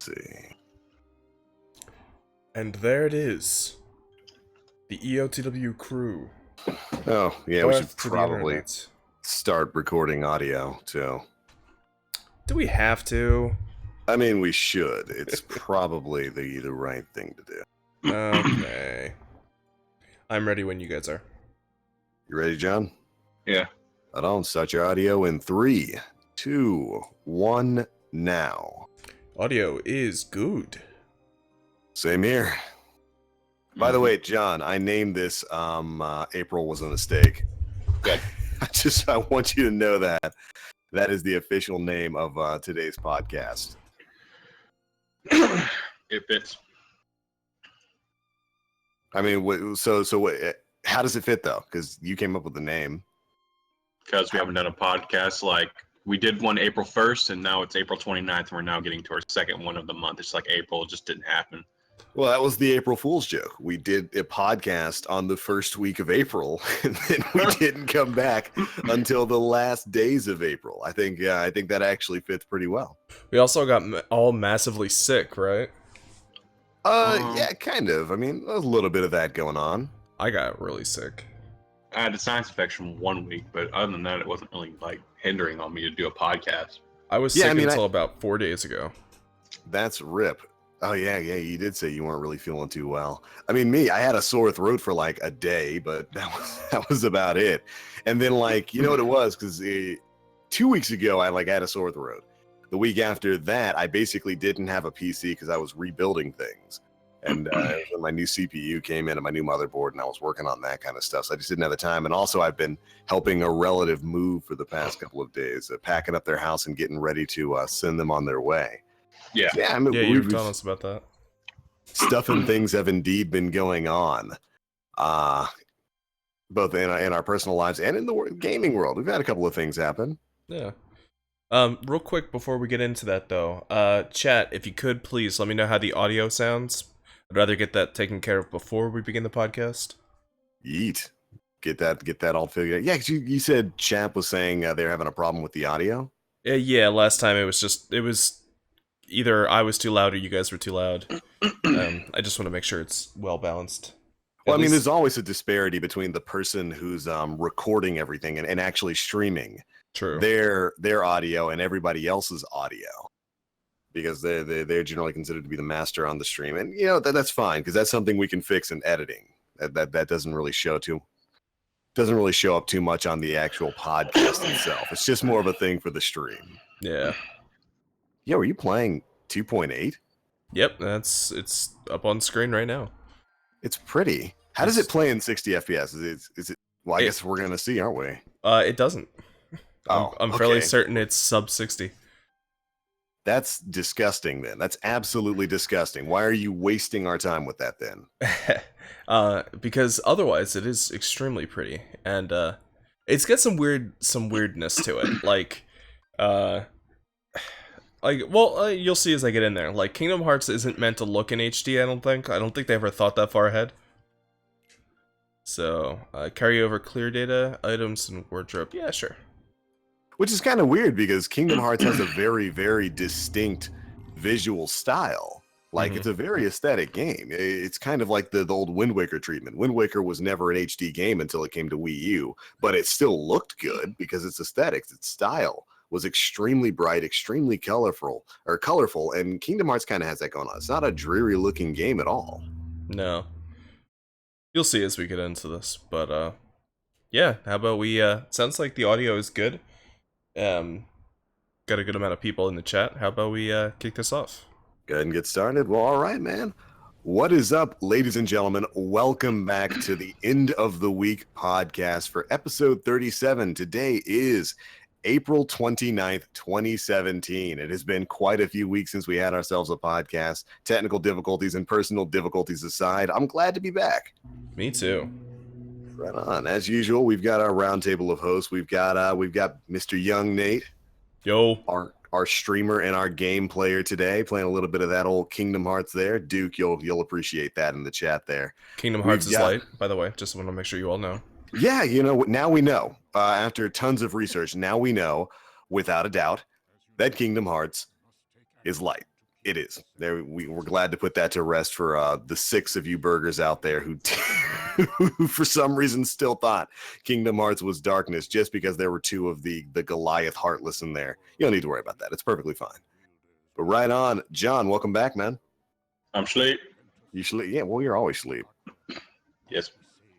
see. And there it is. The EoTW crew. Oh, yeah, we should Birth to the probably internet. start recording audio, too. Do we have to? I mean, we should. It's probably the right thing to do. Okay. I'm ready when you guys are. You ready, John? Yeah. Hold on, start your audio in 3, 2, 1, now. Audio is good. Same here. By the way, John, I named this April was a mistake. Good. I want you to know that. That is the official name of today's podcast. It fits. I mean, so how does it fit, though? Because you came up with the name. Because we haven't done a podcast. Like, we did one April 1st, and now it's April 29th, and we're now getting to our second one of the month. It's like April. It just didn't happen. Well, that was the April Fool's joke. We did a podcast on the first week of April, and then we didn't come back until the last days of April. I think that actually fits pretty well. We also got all massively sick, right? Yeah, kind of. I mean, there's a little bit of that going on. I got really sick. I had a sinus infection 1 week, but other than that, it wasn't really, like, hindering on me to do a podcast. I was sick until about 4 days ago. That's rip. Oh, yeah, you did say you weren't really feeling too well. I mean, I had a sore throat for like a day, but that was about it. And then, like, you know what it was? Because 2 weeks ago, I had a sore throat. The week after that, I basically didn't have a PC because I was rebuilding things. And when my new CPU came in and my new motherboard, and I was working on that kind of stuff. So I just didn't have the time. And also, I've been helping a relative move for the past couple of days, packing up their house and getting ready to send them on their way. Yeah. I mean, you were telling us about that. Stuff and things have indeed been going on, both in our personal lives and in the gaming world. We've had a couple of things happen. Yeah. Real quick before we get into that, though, chat, if you could, please let me know how the audio sounds. I'd rather get that taken care of before we begin the podcast. Yeet. Get that all figured out. Yeah, because you said Champ was saying they're having a problem with the audio. Yeah, last time it was either I was too loud or you guys were too loud. I just want to make sure it's well balanced. Well, I mean, there's always a disparity between the person who's recording everything and actually streaming. True. Their audio and everybody else's audio, because they're generally considered to be the master on the stream, and you know that's fine because that's something we can fix in editing. That doesn't really show up too much on the actual podcast itself. It's just more of a thing for the stream. Yeah. Yo, are you playing 2.8? Yep, it's up on screen right now. It's pretty. How does it play in 60 FPS? Is it? Well, I guess we're gonna see, aren't we? It doesn't. I'm fairly certain it's sub 60. That's disgusting. Then that's absolutely disgusting. Why are you wasting our time with that then? Because otherwise it is extremely pretty, and it's got some weirdness to it. You'll see as I get in there. Like, Kingdom Hearts isn't meant to look in HD, I don't think. I don't think they ever thought that far ahead. So, carry over clear data, items, and wardrobe. Yeah, sure. Which is kind of weird because Kingdom Hearts has a very, very distinct visual style. Like, it's a very aesthetic game. It's kind of like the old Wind Waker treatment. Wind Waker was never an HD game until it came to Wii U, but it still looked good because its aesthetics, its style was extremely bright, extremely colorful, and Kingdom Hearts kind of has that going on. It's not a dreary looking game at all. No. You'll see as we get into this, but yeah, how about we sounds like the audio is good. Got a good amount of people in the chat. How about we kick this off? Go ahead and get started. Well, all right, man. What is up, ladies and gentlemen? Welcome back to the End of the Week podcast for episode 37. Today is April 29th, 2017. It has been quite a few weeks since we had ourselves a podcast. Technical difficulties and personal difficulties aside, I'm glad to be back. Me too. Right on. As usual, we've got our roundtable of hosts. We've got Mr. Young Nate. Yo. Our streamer and our game player today, playing a little bit of that old Kingdom Hearts there. Duke, you'll appreciate that in the chat there. Kingdom Hearts is light, by the way. Just want to make sure you all know. Yeah, now we know. After tons of research, now we know, without a doubt, that Kingdom Hearts is light. It is. We're glad to put that to rest for the 6 of you burgers out there who, who for some reason still thought Kingdom Hearts was darkness just because there were 2 of the Goliath Heartless in there. You don't need to worry about that. It's perfectly fine. But right on, John, welcome back, man. I'm sleep. You sleep? Yeah, well, you're always sleep. Yes.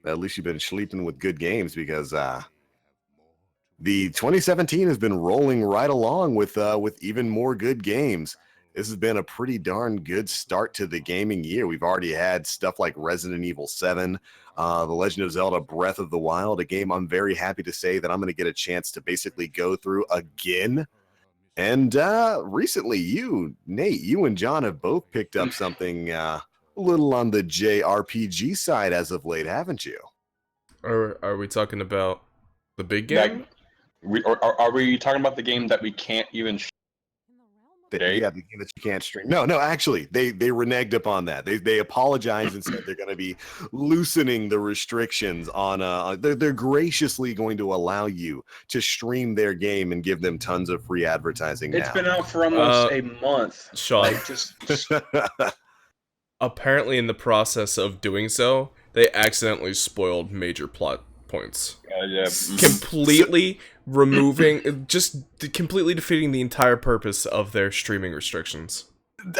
At least you've been sleeping with good games because the 2017 has been rolling right along with even more good games. This has been a pretty darn good start to the gaming year. We've already had stuff like Resident Evil 7, The Legend of Zelda Breath of the Wild, a game I'm very happy to say that I'm going to get a chance to basically go through again. And recently, Nate, you and John have both picked up something a little on the JRPG side as of late, haven't you? Are we talking about the big game? Are we talking about the game that we can't even Yeah, the game that you can't stream. No, actually, they reneged upon that. They apologized and said they're going to be loosening the restrictions on. They're graciously going to allow you to stream their game and give them tons of free advertising. It's now. been out for almost a month. Sean, Like, just apparently in the process of doing so, they accidentally spoiled major plot points. yeah. Completely removing, just completely defeating the entire purpose of their streaming restrictions.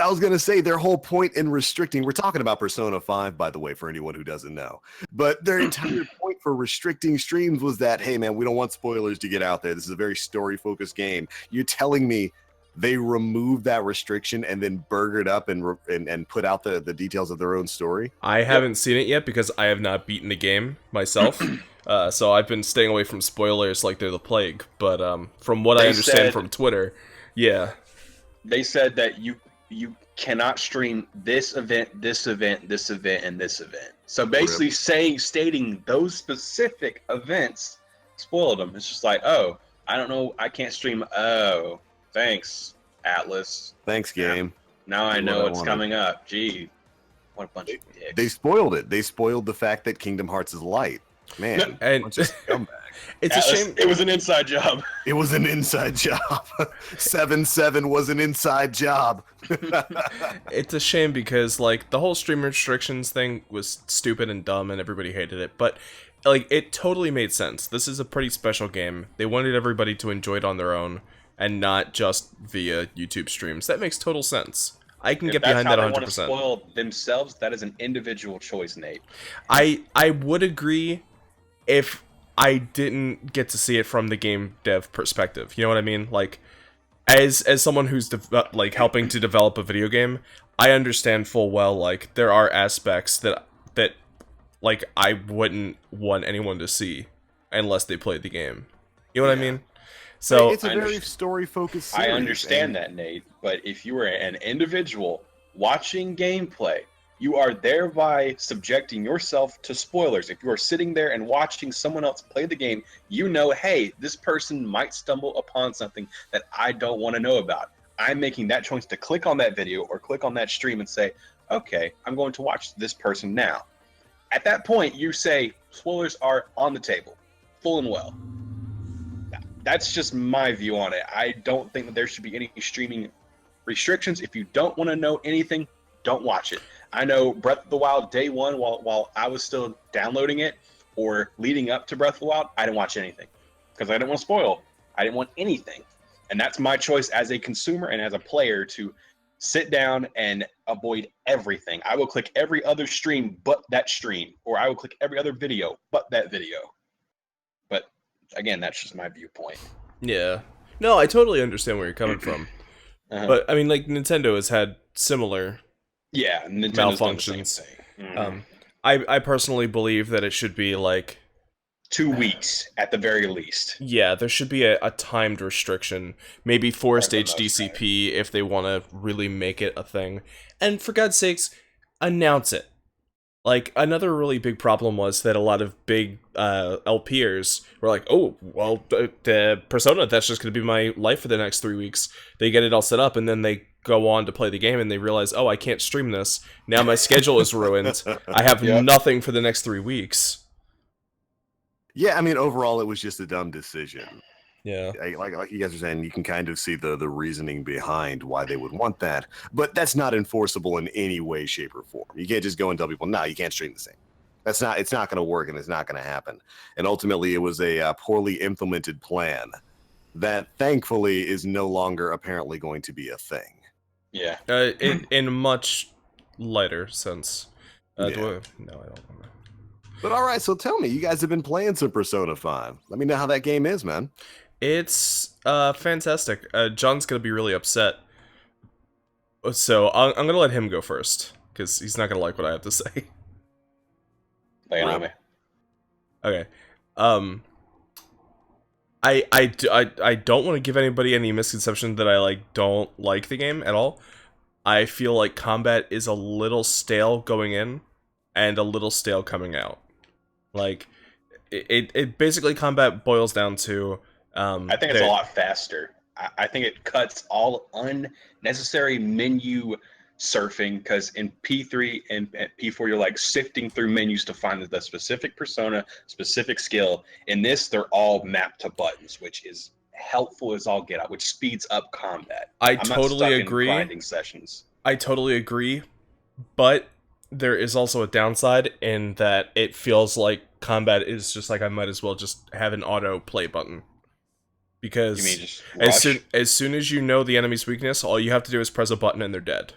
I was going to say their whole point in restricting, we're talking about Persona 5, by the way, for anyone who doesn't know, but their entire point for restricting streams was that, hey man, we don't want spoilers to get out there. This is a very story focused game. You're telling me they removed that restriction and then burgered up and put out the details of their own story? I haven't seen it yet because I have not beaten the game myself. So I've been staying away from spoilers like they're the plague. But from what I understand from Twitter, yeah. They said that you cannot stream this event, this event, this event, and this event. So basically stating those specific events spoiled them. It's just like, oh, I don't know, I can't stream. Oh, thanks, Atlas. Thanks, game. Now I know what's coming up. Gee, what a bunch of dicks. They spoiled it. They spoiled the fact that Kingdom Hearts is light. Man, and it's a shame. It was an inside job. It was an inside job. 7-7 was an inside job. It's a shame because like the whole stream restrictions thing was stupid and dumb and everybody hated it, but like it totally made sense. This is a pretty special game. They wanted everybody to enjoy it on their own and not just via YouTube streams. That makes total sense. I can get behind that 100%. If that's how they want to spoil themselves, that is an individual choice, Nate. I would agree if I didn't get to see it from the game dev perspective. You know what I mean? Like, as someone who's like helping to develop a video game, I understand full well like there are aspects that like I wouldn't want anyone to see unless they played the game. You know what I mean? So it's a very story-focused series. I understand that, Nate, but if you are an individual watching gameplay, you are thereby subjecting yourself to spoilers. If you are sitting there and watching someone else play the game, you know, hey, this person might stumble upon something that I don't want to know about. I'm making that choice to click on that video or click on that stream and say, okay, I'm going to watch this person now. At that point, you say, spoilers are on the table, full and well. That's just my view on it. I don't think that there should be any streaming restrictions. If you don't want to know anything, don't watch it. I know Breath of the Wild day one, while I was still downloading it or leading up to Breath of the Wild, I didn't watch anything because I didn't want to spoil. I didn't want anything. And that's my choice as a consumer and as a player to sit down and avoid everything. I will click every other stream but that stream, or I will click every other video but that video. But again, that's just my viewpoint. Yeah. No, I totally understand where you're coming from. But I mean, like Nintendo has had similar Nintendo's malfunctions. I personally believe that it should be like 2 weeks at the very least. Yeah, there should be a timed restriction, maybe forced HDCP if they want to really make it a thing. And for God's sakes, announce it. Like, another really big problem was that a lot of big LPers were like, oh, well, the Persona, that's just going to be my life for the next 3 weeks. They get it all set up, and then they go on to play the game, and they realize, oh, I can't stream this. Now my schedule is ruined. I have nothing for the next 3 weeks. Yeah, I mean, overall, it was just a dumb decision. Yeah. Like you guys are saying, you can kind of see the reasoning behind why they would want that, but that's not enforceable in any way, shape, or form. You can't just go and tell people, no, you can't stream the same. It's not going to work, and it's not going to happen. And ultimately, it was a poorly implemented plan that thankfully is no longer apparently going to be a thing. Yeah. In a much lighter sense. Yeah. No, I don't. But all right, so tell me, you guys have been playing some Persona 5. Let me know how that game is, man. It's fantastic. John's gonna be really upset, so I'm gonna let him go first because he's not gonna like what I have to say. Lay it on me. Okay. I don't want to give anybody any misconception that I don't like the game at all. I feel like combat is a little stale going in and a little stale coming out. Like it basically combat boils down to I think it's a lot faster. I think it cuts all unnecessary menu surfing, because in P3 and P4 you're like sifting through menus to find the specific persona, specific skill. In this, they're all mapped to buttons, which is helpful as all get out, which speeds up combat. I'm totally not stuck agree. in grinding sessions. I totally agree, but there is also a downside in that it feels like combat is just like I might as well just have an auto play button. Because You mean just rush? as soon as you know the enemy's weakness, all you have to do is press a button and they're dead.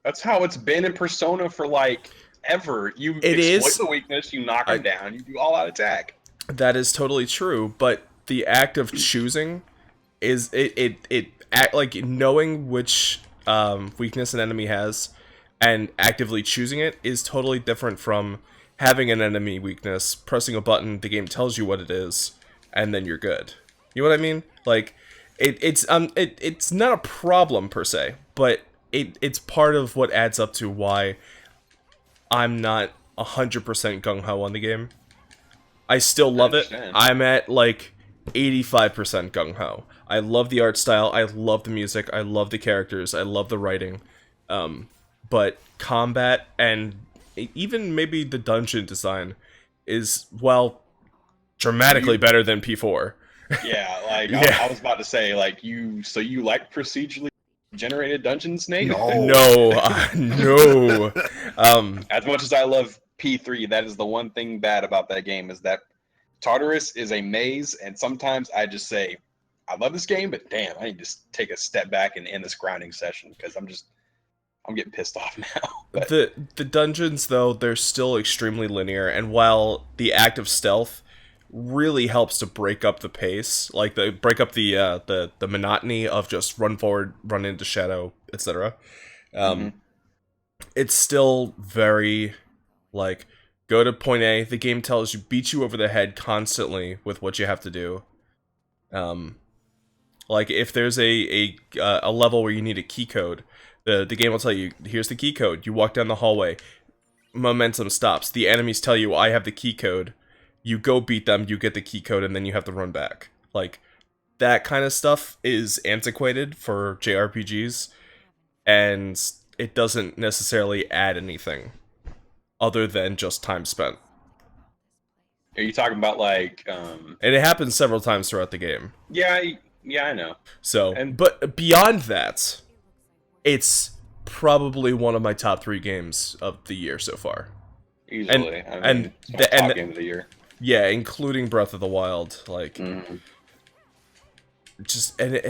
That's how it's been in Persona for like ever. You exploit the weakness, you knock them down, you do all out attack. That is totally true, but the act of choosing is like knowing which weakness an enemy has and actively choosing it is totally different from having an enemy weakness, pressing a button, the game tells you what it is, and then you're good. You know what I mean? Like it's not a problem per se, but it's part of what adds up to why I'm not 100% gung-ho on the game. I still love it. I'm at like 85% gung-ho. I love the art style, I love the music, I love the characters, I love the writing. But combat and even maybe the dungeon design is, well, dramatically better than P4. Yeah, like Yeah. I was about to say, like you like procedurally generated dungeons, Nate? No. As much as I love P3, that is the one thing bad about that game, is that Tartarus is a maze, and sometimes I just say, I love this game, but damn, I need to take a step back and end this grinding session, because I'm getting pissed off now. But the dungeons, though, they're still extremely linear, and while the act of stealth really helps to break up the pace, like break up the monotony of just run forward, run into shadow, etc. It's still very like go to point A. The game tells you, beats you over the head constantly with what you have to do. Like if there's a level where you need a key code, the game will tell you, here's the key code. You walk down the hallway, momentum stops. The enemies tell you, I have the key code. You go beat them, you get the key code, and then you have to run back. Like, that kind of stuff is antiquated for JRPGs, and it doesn't necessarily add anything other than just time spent. are you talking about like? And it happens several times throughout the game. Yeah, I know. So, but beyond that, it's probably one of my top 3 games of the year so far. Easily, it's my top game of the year. Yeah, including Breath of the Wild, like, just, and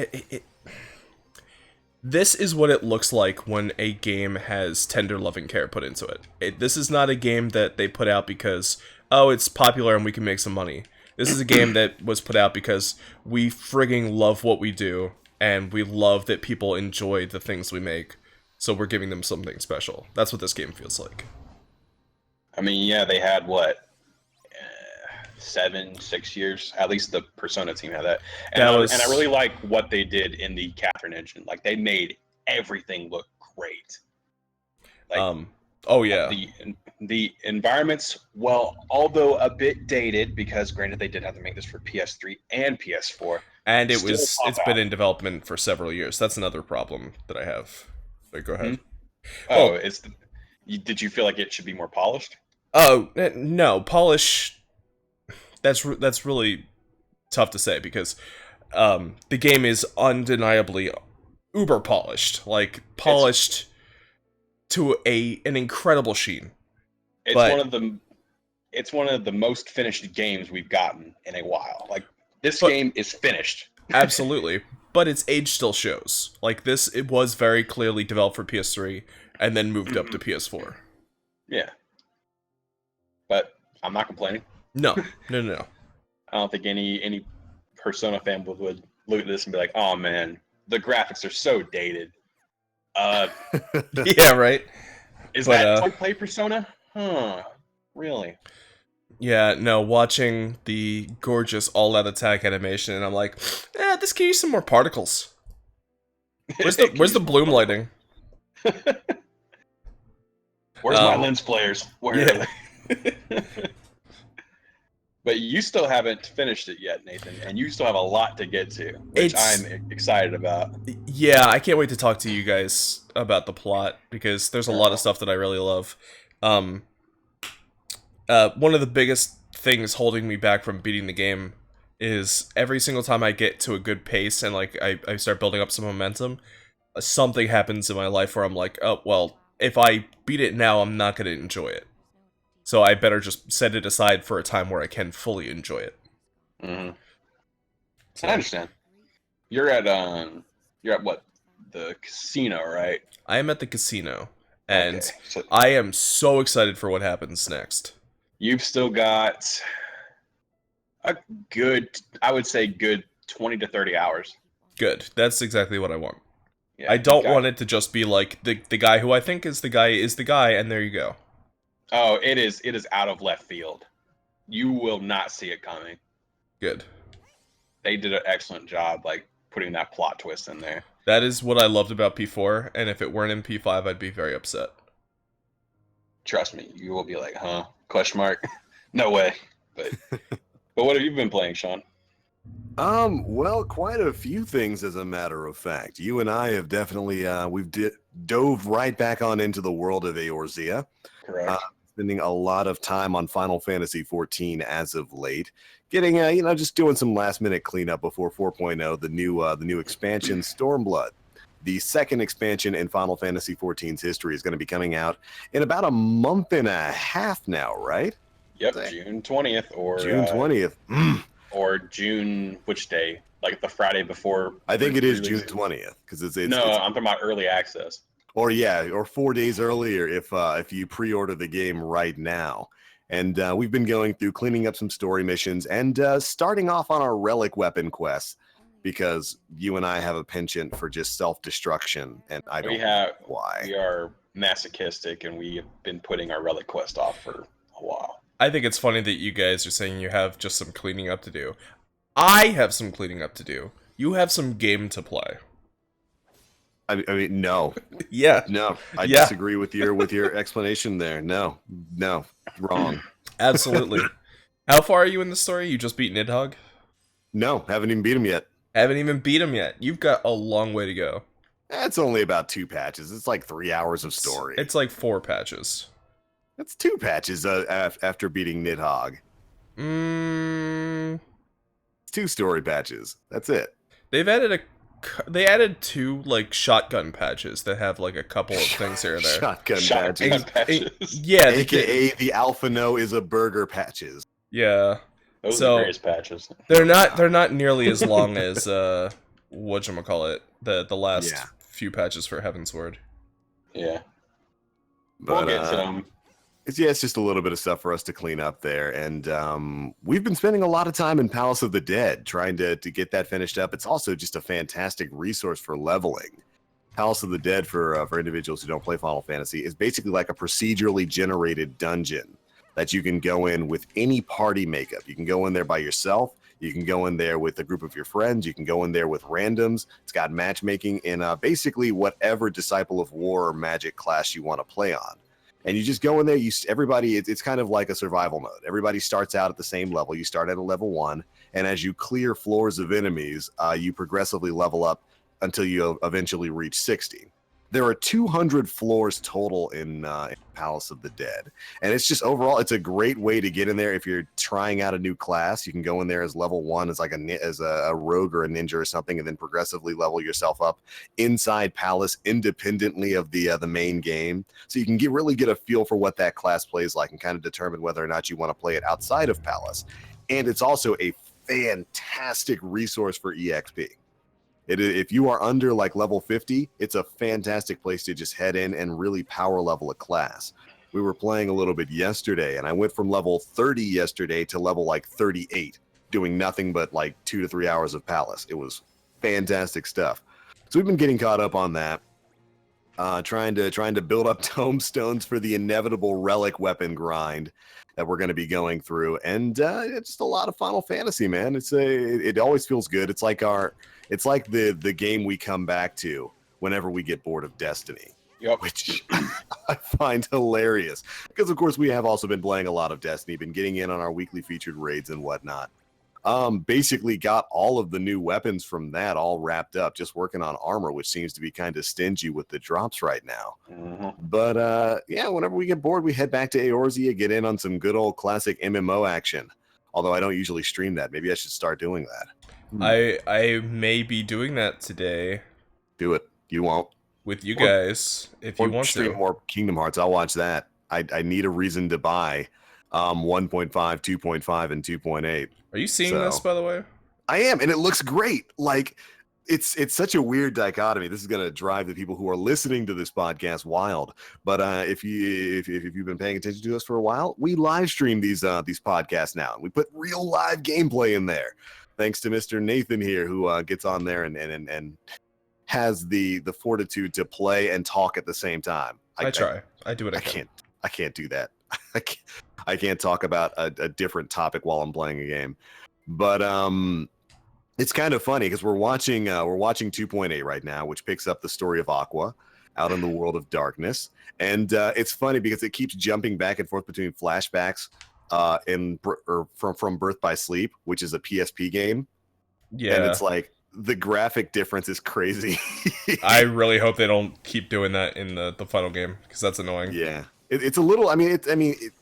this is what it looks like when a game has tender loving care put into it. This is not a game that they put out because, oh, it's popular and we can make some money. This is a game that was put out because we frigging love what we do, and we love that people enjoy the things we make, so we're giving them something special. That's what this game feels like. I mean, yeah, they had what? 7-6 years, at least the Persona team had that, and I really like what they did in the Catherine engine. Like, they made everything look great. Like, oh yeah, the environments, well, although a bit dated, because granted they did have to make this for PS3 and PS4, and it's been in development for several years. That's another problem that I have. But go ahead. Oh, did you feel like it should be more polished? Oh no, polish. That's really tough to say because the game is undeniably uber polished, like polished to an incredible sheen. It's But one of the most finished games we've gotten in a while. Like this game is finished. Absolutely. But its age still shows. Like this, it was very clearly developed for PS3 and then moved up to PS4. Yeah. But I'm not complaining. No. I don't think any Persona fan would look at this and be like, "Oh man, the graphics are so dated." Yeah, right. Is that to play Persona? Huh? Really? Yeah, no, watching the gorgeous all-out attack animation, and I'm like, this can use some more particles. Where's the bloom lighting? Where's my lens flares? Where are they? But you still haven't finished it yet, Nathan, and you still have a lot to get to, which I'm excited about. Yeah, I can't wait to talk to you guys about the plot, because there's a lot of stuff that I really love. One of the biggest things holding me back from beating the game is every single time I get to a good pace and like I start building up some momentum, something happens in my life where I'm like, oh, well, if I beat it now, I'm not going to enjoy it. So I better just set it aside for a time where I can fully enjoy it. Mm-hmm. So, I understand. You're at what? The casino, right? I am at the casino, and I am so excited for what happens next. You've still got a good, I would say, good 20 to 30 hours. Good. That's exactly what I want. Yeah, I don't want it to just be like the guy who I think is the guy, and there you go. Oh, it is out of left field. You will not see it coming. Good. They did an excellent job, like, putting that plot twist in there. That is what I loved about P4, and if it weren't in P5, I'd be very upset. Trust me, you will be like, huh? Question mark? No way. But what have you been playing, Sean? Well, quite a few things, as a matter of fact. You and I have definitely dove right back on into the world of Eorzea. Correct. Spending a lot of time on Final Fantasy XIV as of late, getting just doing some last minute cleanup before 4.0, the new expansion Stormblood. The second expansion in Final Fantasy XIV's history is going to be coming out in about a month and a half now, right? Yep, June 20th or June 20th. Or June, which day? Like the Friday before? I think it is June 20th because it's no, I'm talking about early access. Or 4 days earlier if you pre-order the game right now. And we've been going through cleaning up some story missions and starting off on our relic weapon quests because you and I have a penchant for just self-destruction, and I don't know why. We are masochistic, and we have been putting our relic quest off for a while. I think it's funny that you guys are saying you have just some cleaning up to do. I have some cleaning up to do. You have some game to play. I mean, no. Yeah. No, I disagree with your explanation there. No, wrong. Absolutely. How far are you in the story? You just beat Nidhogg? No, haven't even beat him yet. Haven't even beat him yet. You've got a long way to go. That's only about 2 patches. It's like 3 hours of story. It's like 4 patches. That's 2 patches after beating Nidhogg. It's 2 story patches. That's it. They added 2 like shotgun patches that have like a couple of things here or there. Shotgun patches. Yeah, AKA the Alpha No is a burger patches. Yeah. Those are the greatest patches. They're not nearly as long as whatchamacallit, the last few patches for Heavensward. Yeah. But, we'll get to them. It's just a little bit of stuff for us to clean up there, and we've been spending a lot of time in Palace of the Dead trying to get that finished up. It's also just a fantastic resource for leveling. Palace of the Dead, for individuals who don't play Final Fantasy, is basically like a procedurally generated dungeon that you can go in with any party makeup. You can go in there by yourself. You can go in there with a group of your friends. You can go in there with randoms. It's got matchmaking in basically whatever Disciple of War or Magic class you want to play on. And you just go in there. It's kind of like a survival mode. Everybody starts out at the same level. You start at a level 1, and as you clear floors of enemies, you progressively level up until you eventually reach 60. There are 200 floors total in Palace of the Dead, and it's just overall, it's a great way to get in there if you're trying out a new class. You can go in there as level 1 as like a rogue or a ninja or something, and then progressively level yourself up inside Palace independently of the main game. So you can really get a feel for what that class plays like and kind of determine whether or not you want to play it outside of Palace. And it's also a fantastic resource for EXP. If you are under like level 50, it's a fantastic place to just head in and really power level a class. We were playing a little bit yesterday, and I went from level 30 yesterday to level like 38, doing nothing but like 2 to 3 hours of Palace. It was fantastic stuff. So we've been getting caught up on that, trying to build up tombstones for the inevitable relic weapon grind that we're going to be going through, and it's just a lot of Final Fantasy, man. It always feels good. It's like the game we come back to whenever we get bored of Destiny. Yep. Which I find hilarious because, of course, we have also been playing a lot of Destiny, been getting in on our weekly featured raids and whatnot. Basically got all of the new weapons from that all wrapped up, just working on armor, which seems to be kind of stingy with the drops right now. Mm-hmm. But yeah, whenever we get bored, we head back to Eorzea, get in on some good old classic MMO action. Although I don't usually stream that. Maybe I should start doing that. I may be doing that today. Do it. You won't. With you guys, if you want stream to. more Kingdom Hearts. I'll watch that. I need a reason to buy 1.5, 2.5, and 2.8. Are you seeing this, by the way? I am, and it looks great. Like, it's such a weird dichotomy. This is going to drive the people who are listening to this podcast wild. But if you've been paying attention to us for a while, we live stream these podcasts now. We put real live gameplay in there. Thanks to Mr. Nathan here, who gets on there and has the fortitude to play and talk at the same time. I try. I do what I can. I can't do that. I can't talk about a different topic while I'm playing a game. But it's kind of funny because we're watching 2.8 right now, which picks up the story of Aqua out in the world of darkness. And it's funny because it keeps jumping back and forth between flashbacks from Birth by Sleep, which is a PSP game. Yeah. And it's like the graphic difference is crazy. I really hope they don't keep doing that in the final game because that's annoying. Yeah. It's a little.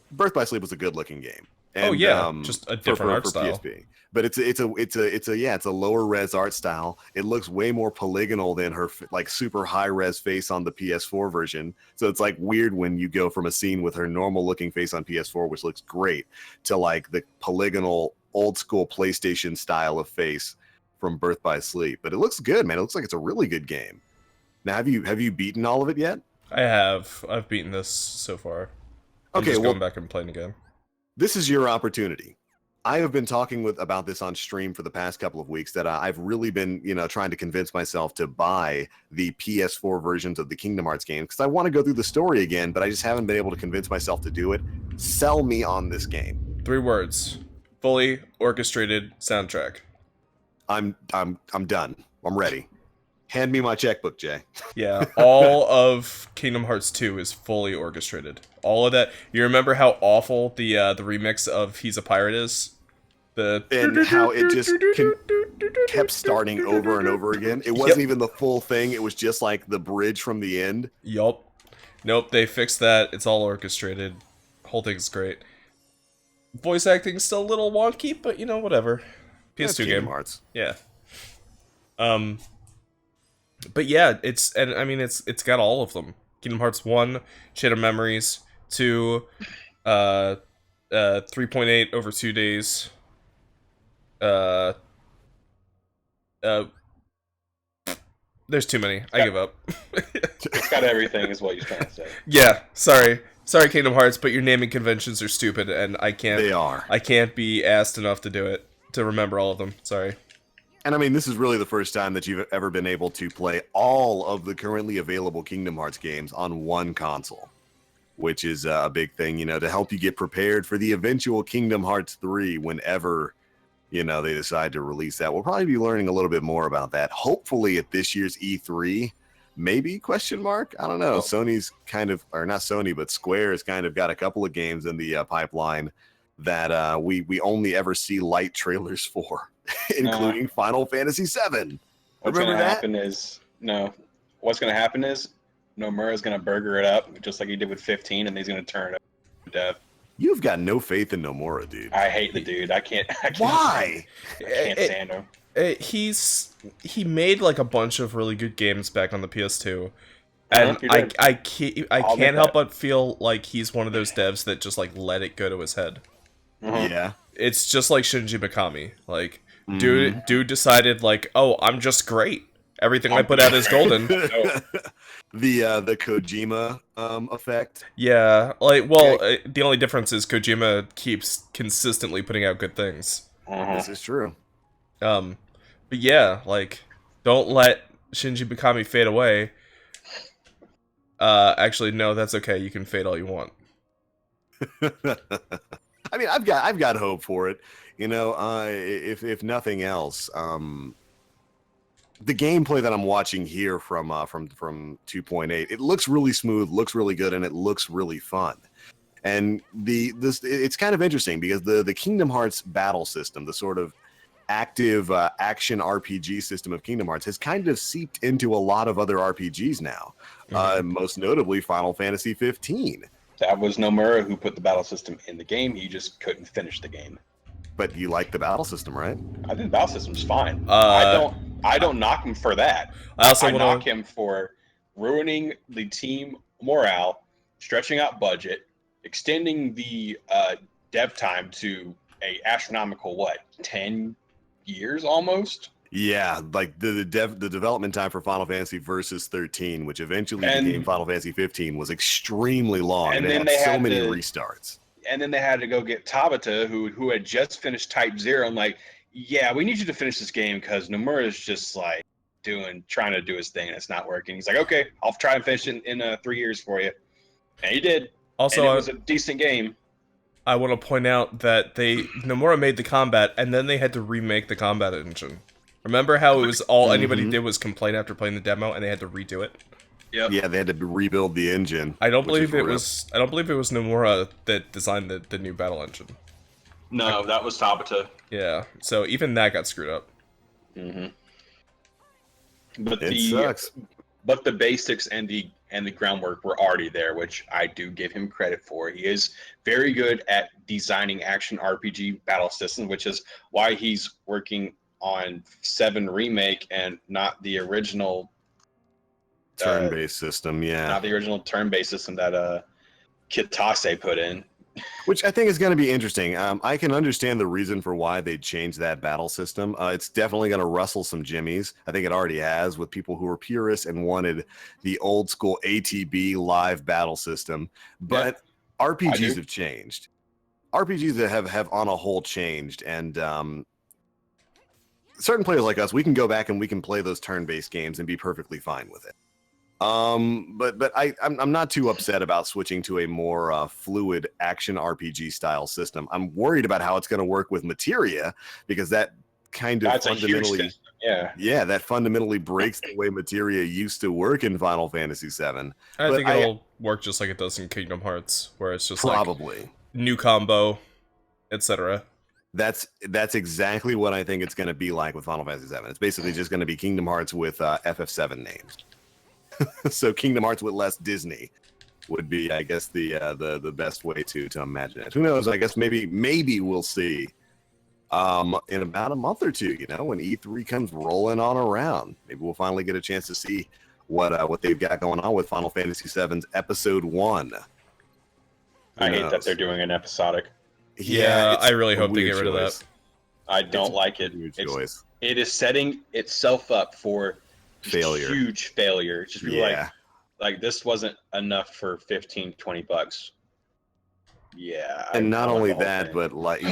Birth by Sleep was a good looking game. And, just a different art style. PSP. But it's a lower res art style. It looks way more polygonal than her like super high res face on the PS4 version. So it's like weird when you go from a scene with her normal looking face on PS4, which looks great, to like the polygonal old school PlayStation style of face from Birth by Sleep. But it looks good, man. It looks like it's a really good game. Now, have you beaten all of it yet? I have. I've beaten this so far. I'm okay, just going back and playing again. This is your opportunity. I have been talking about this on stream for the past couple of weeks that I've really been, trying to convince myself to buy the PS4 versions of the Kingdom Hearts games because I want to go through the story again, but I just haven't been able to convince myself to do it. Sell me on this game. 3 words: fully orchestrated soundtrack. I'm done. I'm ready. Hand me my checkbook, Jay. Yeah, all of Kingdom Hearts 2 is fully orchestrated. All of that. You remember how awful the remix of He's a Pirate is? And how it just kept starting over and over again. It wasn't even the full thing. It was just like the bridge from the end. Yup. Nope, they fixed that. It's all orchestrated. Whole thing's great. Voice acting's still a little wonky, but whatever. PS2 game. Kingdom Hearts. Yeah. But yeah, it's got all of them. Kingdom Hearts 1, Chain of Memories, 2, 3.8 over 2 days. There's too many. I give up. It's got everything, is what you're trying to say. Yeah, sorry, Kingdom Hearts, but your naming conventions are stupid, and I can't. They are. I can't be asked enough to do it to remember all of them. Sorry. And this is really the first time that you've ever been able to play all of the currently available Kingdom Hearts games on one console, which is a big thing, to help you get prepared for the eventual Kingdom Hearts 3 whenever, they decide to release that. We'll probably be learning a little bit more about that, hopefully at this year's E3, maybe, question mark? I don't know. Oh. Sony's kind of, or not Sony, but Square has kind of got a couple of games in the pipeline that we only ever see light trailers for. Including Final Fantasy VII. What's going to happen is Nomura's gonna burger it up just like he did with 15, and he's gonna turn it to death. You've got no faith in Nomura, dude. I hate the dude. I can't. Why? I can't stand him. He made like a bunch of really good games back on the PS2, and I can't help but feel like he's one of those devs that just like let it go to his head. Yeah. It's just like Shinji Mikami. Like, dude decided like, oh, I'm just great. Everything I put out is golden. The Kojima effect. Yeah, like, well, the only difference is Kojima keeps consistently putting out good things. This is true. But yeah, like, don't let Shinji Mikami fade away. Actually, no, that's okay. You can fade all you want. I mean, I've got hope for it. You know, if nothing else, the gameplay that I'm watching here from 2.8, it looks really smooth, looks really good, and it looks really fun. And it's kind of interesting because the Kingdom Hearts battle system, the sort of active action RPG system of Kingdom Hearts, has kind of seeped into a lot of other RPGs now. Most notably Final Fantasy 15. That was Nomura who put the battle system in the game. He just couldn't finish the game. But you like the battle system, right? I think the battle system's fine. I don't knock him for that. I knock him for ruining the team morale, stretching out budget, extending the dev time to a astronomical 10 years almost. Yeah, like the development time for Final Fantasy Versus 13, which eventually became Final Fantasy 15, was extremely long, and then they had so many restarts. And then they had to go get Tabata, who had just finished Type 0, and like, yeah, we need you to finish this game because Nomura is just like trying to do his thing, and it's not working. He's like, okay, I'll try and finish it in 3 years for you, and he did. Also, and it was a decent game. I want to point out that Nomura made the combat, and then they had to remake the combat engine. Remember how it was all anybody did was complain after playing the demo, and they had to redo it? Yep. Yeah, they had to rebuild the engine. I don't believe it was Nomura that designed the new battle engine. No, that was Tabata. Yeah, so even that got screwed up. But it sucks. But the basics and the groundwork were already there, which I do give him credit for. He is very good at designing action RPG battle systems, which is why he's working on 7 Remake and not the original turn-based system. Yeah, not the original turn-based system that Kitase put in. Which I think is going to be interesting. I can understand the reason for why they changed that battle system. It's definitely going to rustle some jimmies. I think it already has with people who are purists and wanted the old school ATB live battle system. But RPGs have changed. RPGs have on a whole changed, and certain players like us, we can go back and we can play those turn-based games and be perfectly fine with it. But I'm not too upset about switching to a more fluid action RPG style system. I'm worried about how it's going to work with Materia, because that kind of fundamentally, that fundamentally breaks the way Materia used to work in Final Fantasy VII. I think it'll work just like it does in Kingdom Hearts, where it's just probably like new combo, etc. That's exactly what I think it's going to be like with Final Fantasy VII. It's basically just going to be Kingdom Hearts with FF7 names. So Kingdom Hearts with less Disney would be, I guess, the best way to imagine it. Who knows? I guess maybe we'll see in about a month or two. You know, when E3 comes rolling on around, maybe we'll finally get a chance to see what they've got going on with Final Fantasy VII's Episode 1. I hate that they're doing an episodic. Yeah, I really hope they get rid of that. I don't like it. It is setting itself up for failure, huge failure. Just be like this wasn't enough for $15-20. Yeah, and not only that, but like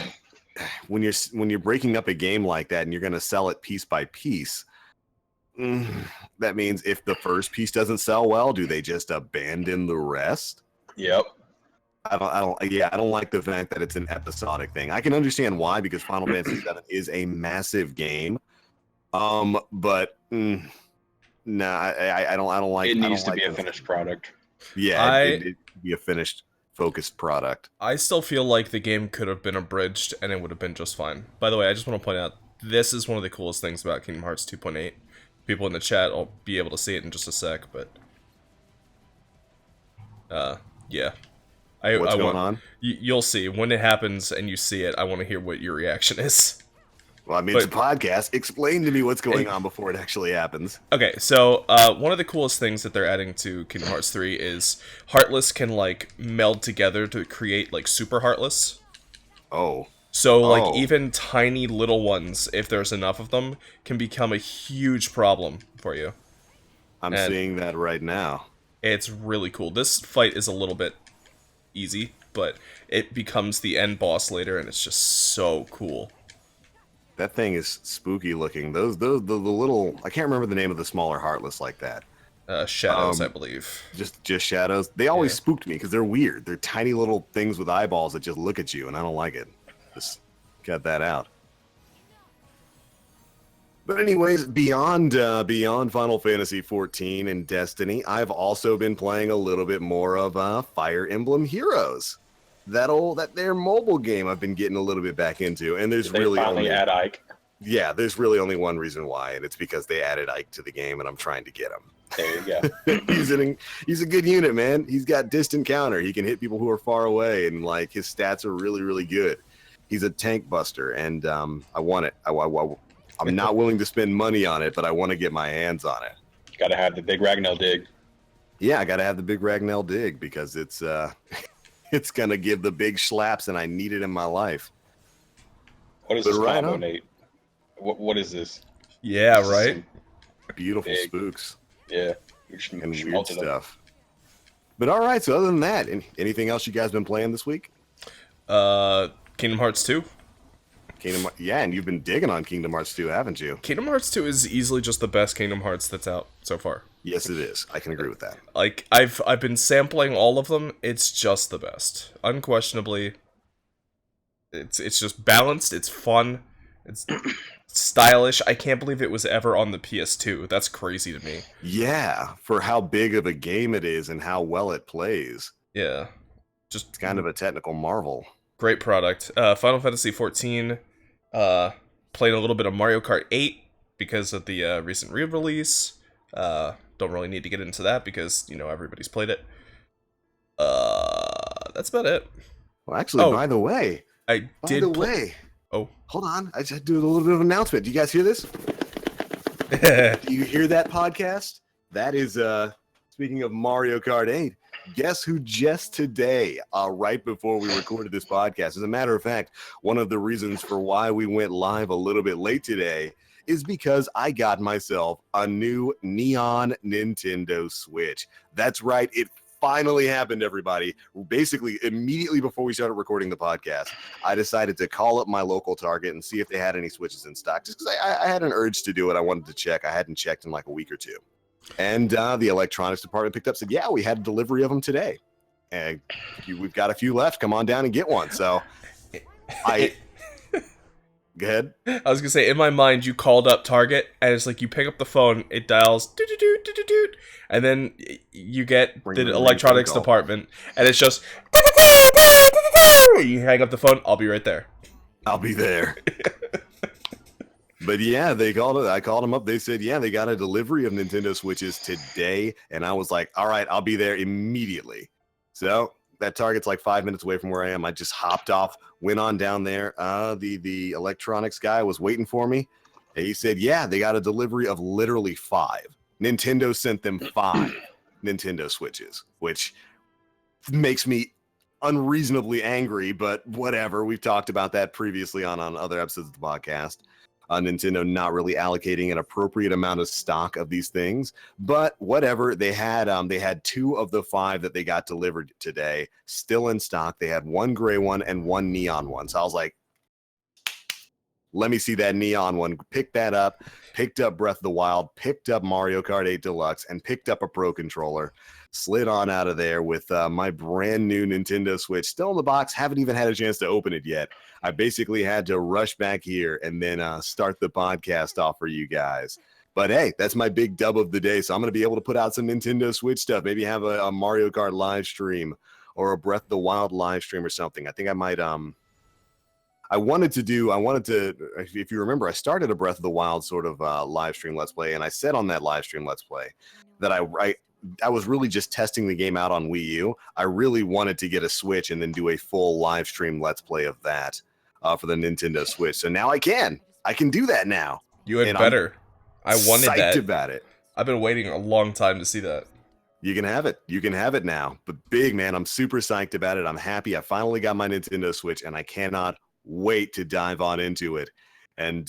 when you're breaking up a game like that and you're going to sell it piece by piece, that means if the first piece doesn't sell well, do they just abandon the rest? Yep. I don't like the fact that it's an episodic thing. I can understand why, because Final Fantasy VII is a massive game. But I don't like it. Needs to be a finished product. Yeah, it needs to be a finished, focused product. I still feel like the game could have been abridged and it would have been just fine. By the way, I just want to point out, this is one of the coolest things about Kingdom Hearts 2.8. People in the chat will be able to see it in just a sec, but Yeah. What's I going want on? you'll see when it happens and you see it. I want to hear what your reaction is. Well, I mean, it's a But podcast. Explain to me what's going on before it actually happens. okay, so one of the coolest things that they're adding to Kingdom Hearts 3 is Heartless can like meld together to create like Super Heartless. Oh. So like Oh. even tiny little ones, if there's enough of them, can become a huge problem for you. I'm And seeing that right now. it's really cool. This fight is a little bit easy, but it becomes the end boss later, and it's just so cool. That thing is spooky looking. The little, I can't remember the name of the smaller Heartless like that. Shadows, I believe. Just shadows. They always Yeah. spooked me because they're weird. They're tiny little things with eyeballs that just look at you, and I don't like it. Just cut that out. But anyways, beyond Final Fantasy 14 and Destiny, I've also been playing a little bit more of Fire Emblem Heroes. That their mobile game I've been getting a little bit back into, and there's Did they really finally only add Ike? yeah, there's really only one reason why, and it's because they added Ike to the game, and I'm trying to get him. There you go. He's a good unit, man. He's got distant counter. He can hit people who are far away, and like his stats are really, really good. He's a tank buster, and I want it. I'm not willing to spend money on it, but I want to get my hands on it. Gotta have the big Ragnell dig. Yeah, I got to have the big Ragnell dig because it's it's gonna give the big slaps, and I need it in my life. What is But this right combo, on. Nate? What is this? Yeah, This is right? some- Beautiful Big. spooks Yeah. and weird stuff. But all right, so other than that, anything else you guys been playing this week? Kingdom Hearts 2. Yeah, and you've been digging on Kingdom Hearts 2, haven't you? Kingdom Hearts 2 is easily just the best Kingdom Hearts that's out so far. Yes, it is. I can agree with that. Like I've been sampling all of them. It's just the best. Unquestionably. It's just balanced, it's fun, it's stylish. I can't believe it was ever on the PS2. That's crazy to me. Yeah, for how big of a game it is and how well it plays. Yeah. Just It's kind of a technical marvel. great product. Final Fantasy 14. Played a little bit of Mario Kart 8 because of the recent re-release. Don't really need to get into that because, you know, everybody's played it. That's about it. Well, actually, Oh. by the way, I did Oh. hold on. I just had to do a little bit of an announcement. Do you guys hear this? Do you hear that podcast? That is, speaking of Mario Kart 8, guess who just today, right before we recorded this podcast, as a matter of fact, one of the reasons for why we went live a little bit late today is because I got myself a new neon Nintendo Switch. That's right. It finally happened, everybody. Basically, immediately before we started recording the podcast, I decided to call up my local Target and see if they had any Switches in stock, just because I had an urge to do it. I wanted to check. I hadn't checked in like a week or two. And the electronics department picked up, said, yeah, we had a delivery of them today. And we've got a few left. Come on down and get one. So go ahead. I was gonna say, in my mind, you called up Target, and it's like you pick up the phone, it dials, doot, and then you get Ring, the ring, ring, electronics phone call. department, and it's just you hang up the phone. I'll be right there. I'll be there. But yeah, they called it. I called them up. They said, yeah, they got a delivery of Nintendo Switches today. And I was like, all right, I'll be there immediately. So that Target's like 5 minutes away from where I am. I just hopped off, went on down there. The electronics guy was waiting for me. And he said, yeah, they got a delivery of literally 5. Nintendo sent them 5 Nintendo Switches, which makes me unreasonably angry, but whatever. We've talked about that previously on other episodes of the podcast. Nintendo not really allocating an appropriate amount of stock of these things, but whatever. They had 2 of the 5 that they got delivered today still in stock. They had 1 gray one and 1 neon one. So I was like, let me see that neon one. Picked that up, picked up Breath of the Wild, picked up Mario Kart 8 Deluxe, and picked up a Pro Controller. Slid on out of there with my brand new Nintendo Switch still in the box. Haven't even had a chance to open it yet. I basically had to rush back here and then start the podcast off for you guys. But hey, that's my big dub of the day. So I'm going to be able to put out some Nintendo Switch stuff. Maybe have a Mario Kart live stream or a Breath of the Wild live stream or something. I think I might. I wanted to, if you remember, I started a Breath of the Wild sort of live stream Let's Play. And I said on that live stream Let's Play that I was really just testing the game out on Wii U. I really wanted to get a Switch and then do a full live stream Let's Play of that for the Nintendo Switch. So now I can do that now. You had And better. I I'm wanted psyched that. about it. I've been waiting a long time to see that. You can have it. You can have it now. But big man, I'm super psyched about it. I'm happy I finally got my Nintendo Switch, and I cannot wait to dive on into it and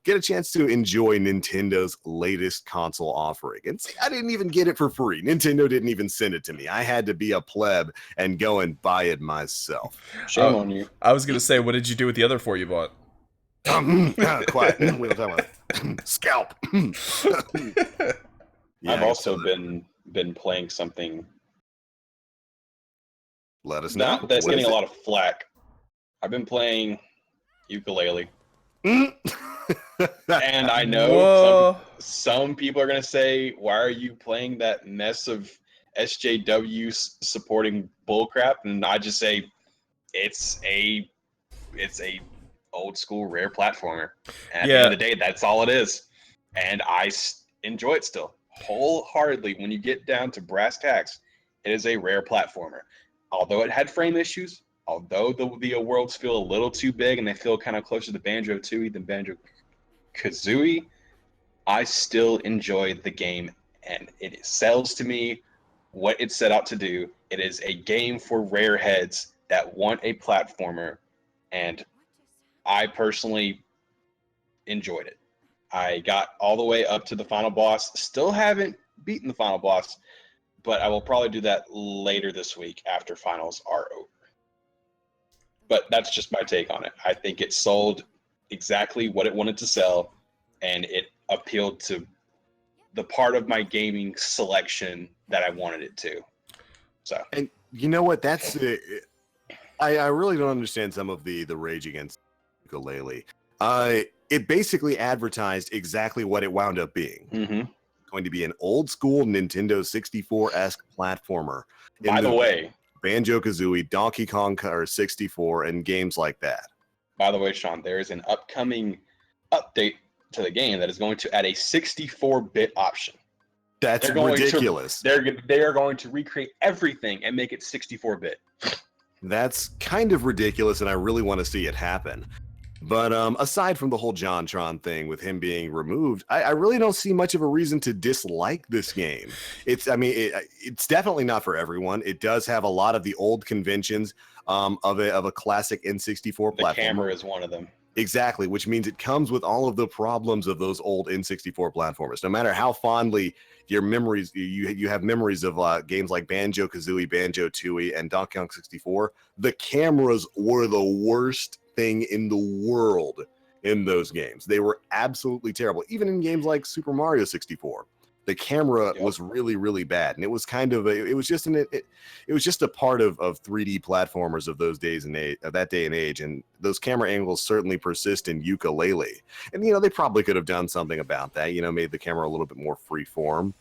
get a chance to enjoy Nintendo's latest console offering. And see, I didn't even get it for free. Nintendo didn't even send it to me. I had to be a pleb and go and buy it myself. Shame on you. I was going to say, what did you do with the other 4 you bought? Quiet. We don't talk about scalp. Yeah, I've also been playing something Let us know. that's What getting is a it? lot of flack. I've been playing ukulele. Mm. And I know Whoa. some people are going to say, why are you playing that mess of SJW supporting bullcrap? And I just say, it's a old school rare platformer. And at the end of the day, that's all it is. And I enjoy it still wholeheartedly. When you get down to brass tacks, it is a rare platformer. Although it had frame issues, although the worlds feel a little too big and they feel kind of closer to Banjo-Tooie than Banjo-Kazooie, I still enjoy the game, and it sells to me what it set out to do. It is a game for rare heads that want a platformer, and I personally enjoyed it. I got all the way up to the final boss. Still haven't beaten the final boss, but I will probably do that later this week after finals are over. But that's just my take on it. I think it sold exactly what it wanted to sell, and it appealed to the part of my gaming selection that I wanted it to. So, and you know what? That's I really don't understand some of the rage against ukulele. It basically advertised exactly what it wound up being. Going to be an old school Nintendo 64-esque platformer. By the way, Banjo-Kazooie, Donkey Kong 64, and games like that. By the way, Sean, there is an upcoming update to the game that is going to add a 64-bit option. That's ridiculous. They are going to recreate everything and make it 64-bit. That's kind of ridiculous, and I really want to see it happen. But aside from the whole JonTron thing with him being removed, I really don't see much of a reason to dislike this game. It's definitely not for everyone. It does have a lot of the old conventions of a classic N64 platform. The camera is one of them. Exactly, which means it comes with all of the problems of those old N64 platformers. No matter how fondly your memories, you have memories of games like Banjo-Kazooie, Banjo-Tooie, and Donkey Kong 64, the cameras were the worst thing in the world in those games. They were absolutely terrible. Even in games like Super Mario 64, the camera was really, really bad, and it was kind of it was just a part of 3D platformers of those days and that day and age. And those camera angles certainly persist in ukulele. And they probably could have done something about that. Made the camera a little bit more free form,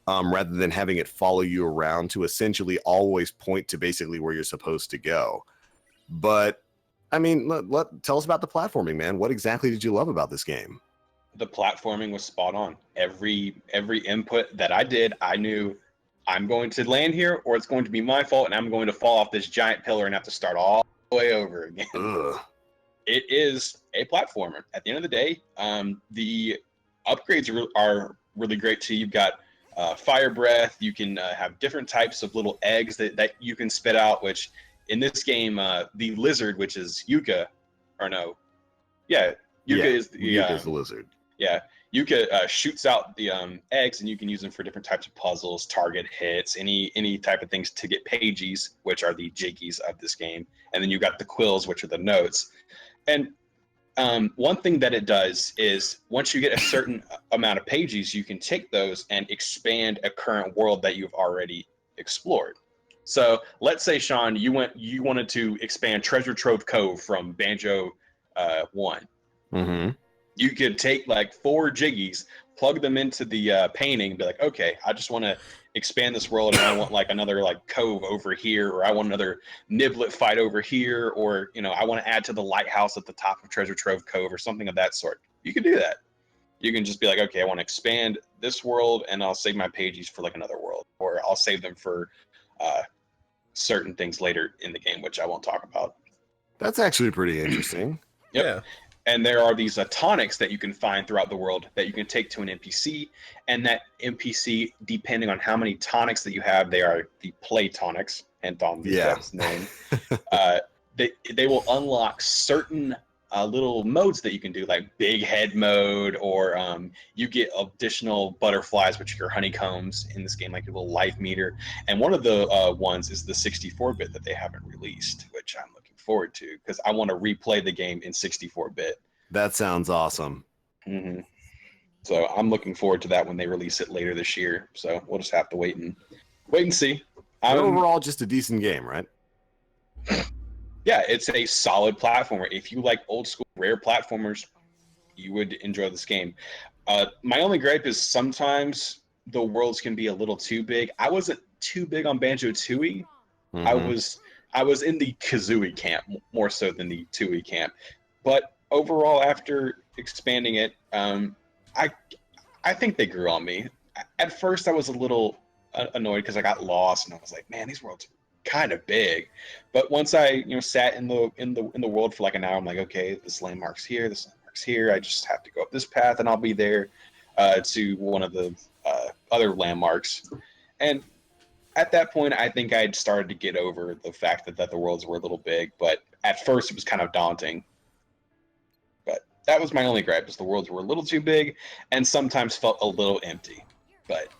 rather than having it follow you around to essentially always point to basically where you're supposed to go. But I mean, tell us about the platforming, man. What exactly did you love about this game? The platforming was spot on. Every input that I did, I knew I'm going to land here, or it's going to be my fault, and I'm going to fall off this giant pillar and have to start all the way over again. Ugh. It is a platformer. At the end of the day, the upgrades are really great too. You've got fire breath. You can have different types of little eggs that you can spit out, which in this game, the lizard, which is Yuka, Yuka is the lizard. Yeah, Yuka shoots out the eggs, and you can use them for different types of puzzles, target hits, any type of things to get pages, which are the jiggies of this game. And then you've got the quills, which are the notes. And one thing that it does is once you get a certain amount of pages, you can take those and expand a current world that you've already explored. So let's say, Sean, you wanted to expand Treasure Trove Cove from Banjo 1. Mm-hmm. You could take like 4 jiggies, plug them into the painting, and be like, okay, I just want to expand this world, and I want like another like cove over here, or I want another Niblet fight over here, or I want to add to the lighthouse at the top of Treasure Trove Cove, or something of that sort. You could do that. You can just be like, okay, I want to expand this world, and I'll save my pages for like another world, or I'll save them for certain things later in the game, which I won't talk about. That's actually pretty interesting. Yep. Yeah. And there are these tonics that you can find throughout the world that you can take to an NPC, and that NPC, depending on how many tonics that you have, they are the play tonics, and on the dev's name. They will unlock certain little modes that you can do, like big head mode, or you get additional butterflies, which are your honeycombs in this game, like a little life meter. And one of the ones is the 64-bit that they haven't released, which I'm looking forward to because I want to replay the game in 64-bit. That sounds awesome. Mm-hmm. So I'm looking forward to that when they release it later this year. So we'll just have to wait and see. But overall, just a decent game, right? Yeah, it's a solid platformer. If you like old school rare platformers, you would enjoy this game. My only gripe is sometimes the worlds can be a little too big. I wasn't too big on Banjo-Tooie. Mm-hmm. I was in the Kazooie camp more so than the Tooie camp. But overall, after expanding it, I think they grew on me. At first, I was a little annoyed because I got lost, and I was like, "Man, these worlds are kind of big." But once I, sat in the world for like an hour, I'm like, "Okay, this landmark's here. This landmark's here. I just have to go up this path, and I'll be there to one of the other landmarks." And at that point, I think I'd started to get over the fact that the worlds were a little big. But at first, it was kind of daunting. But that was my only gripe: is the worlds were a little too big, and sometimes felt a little empty. But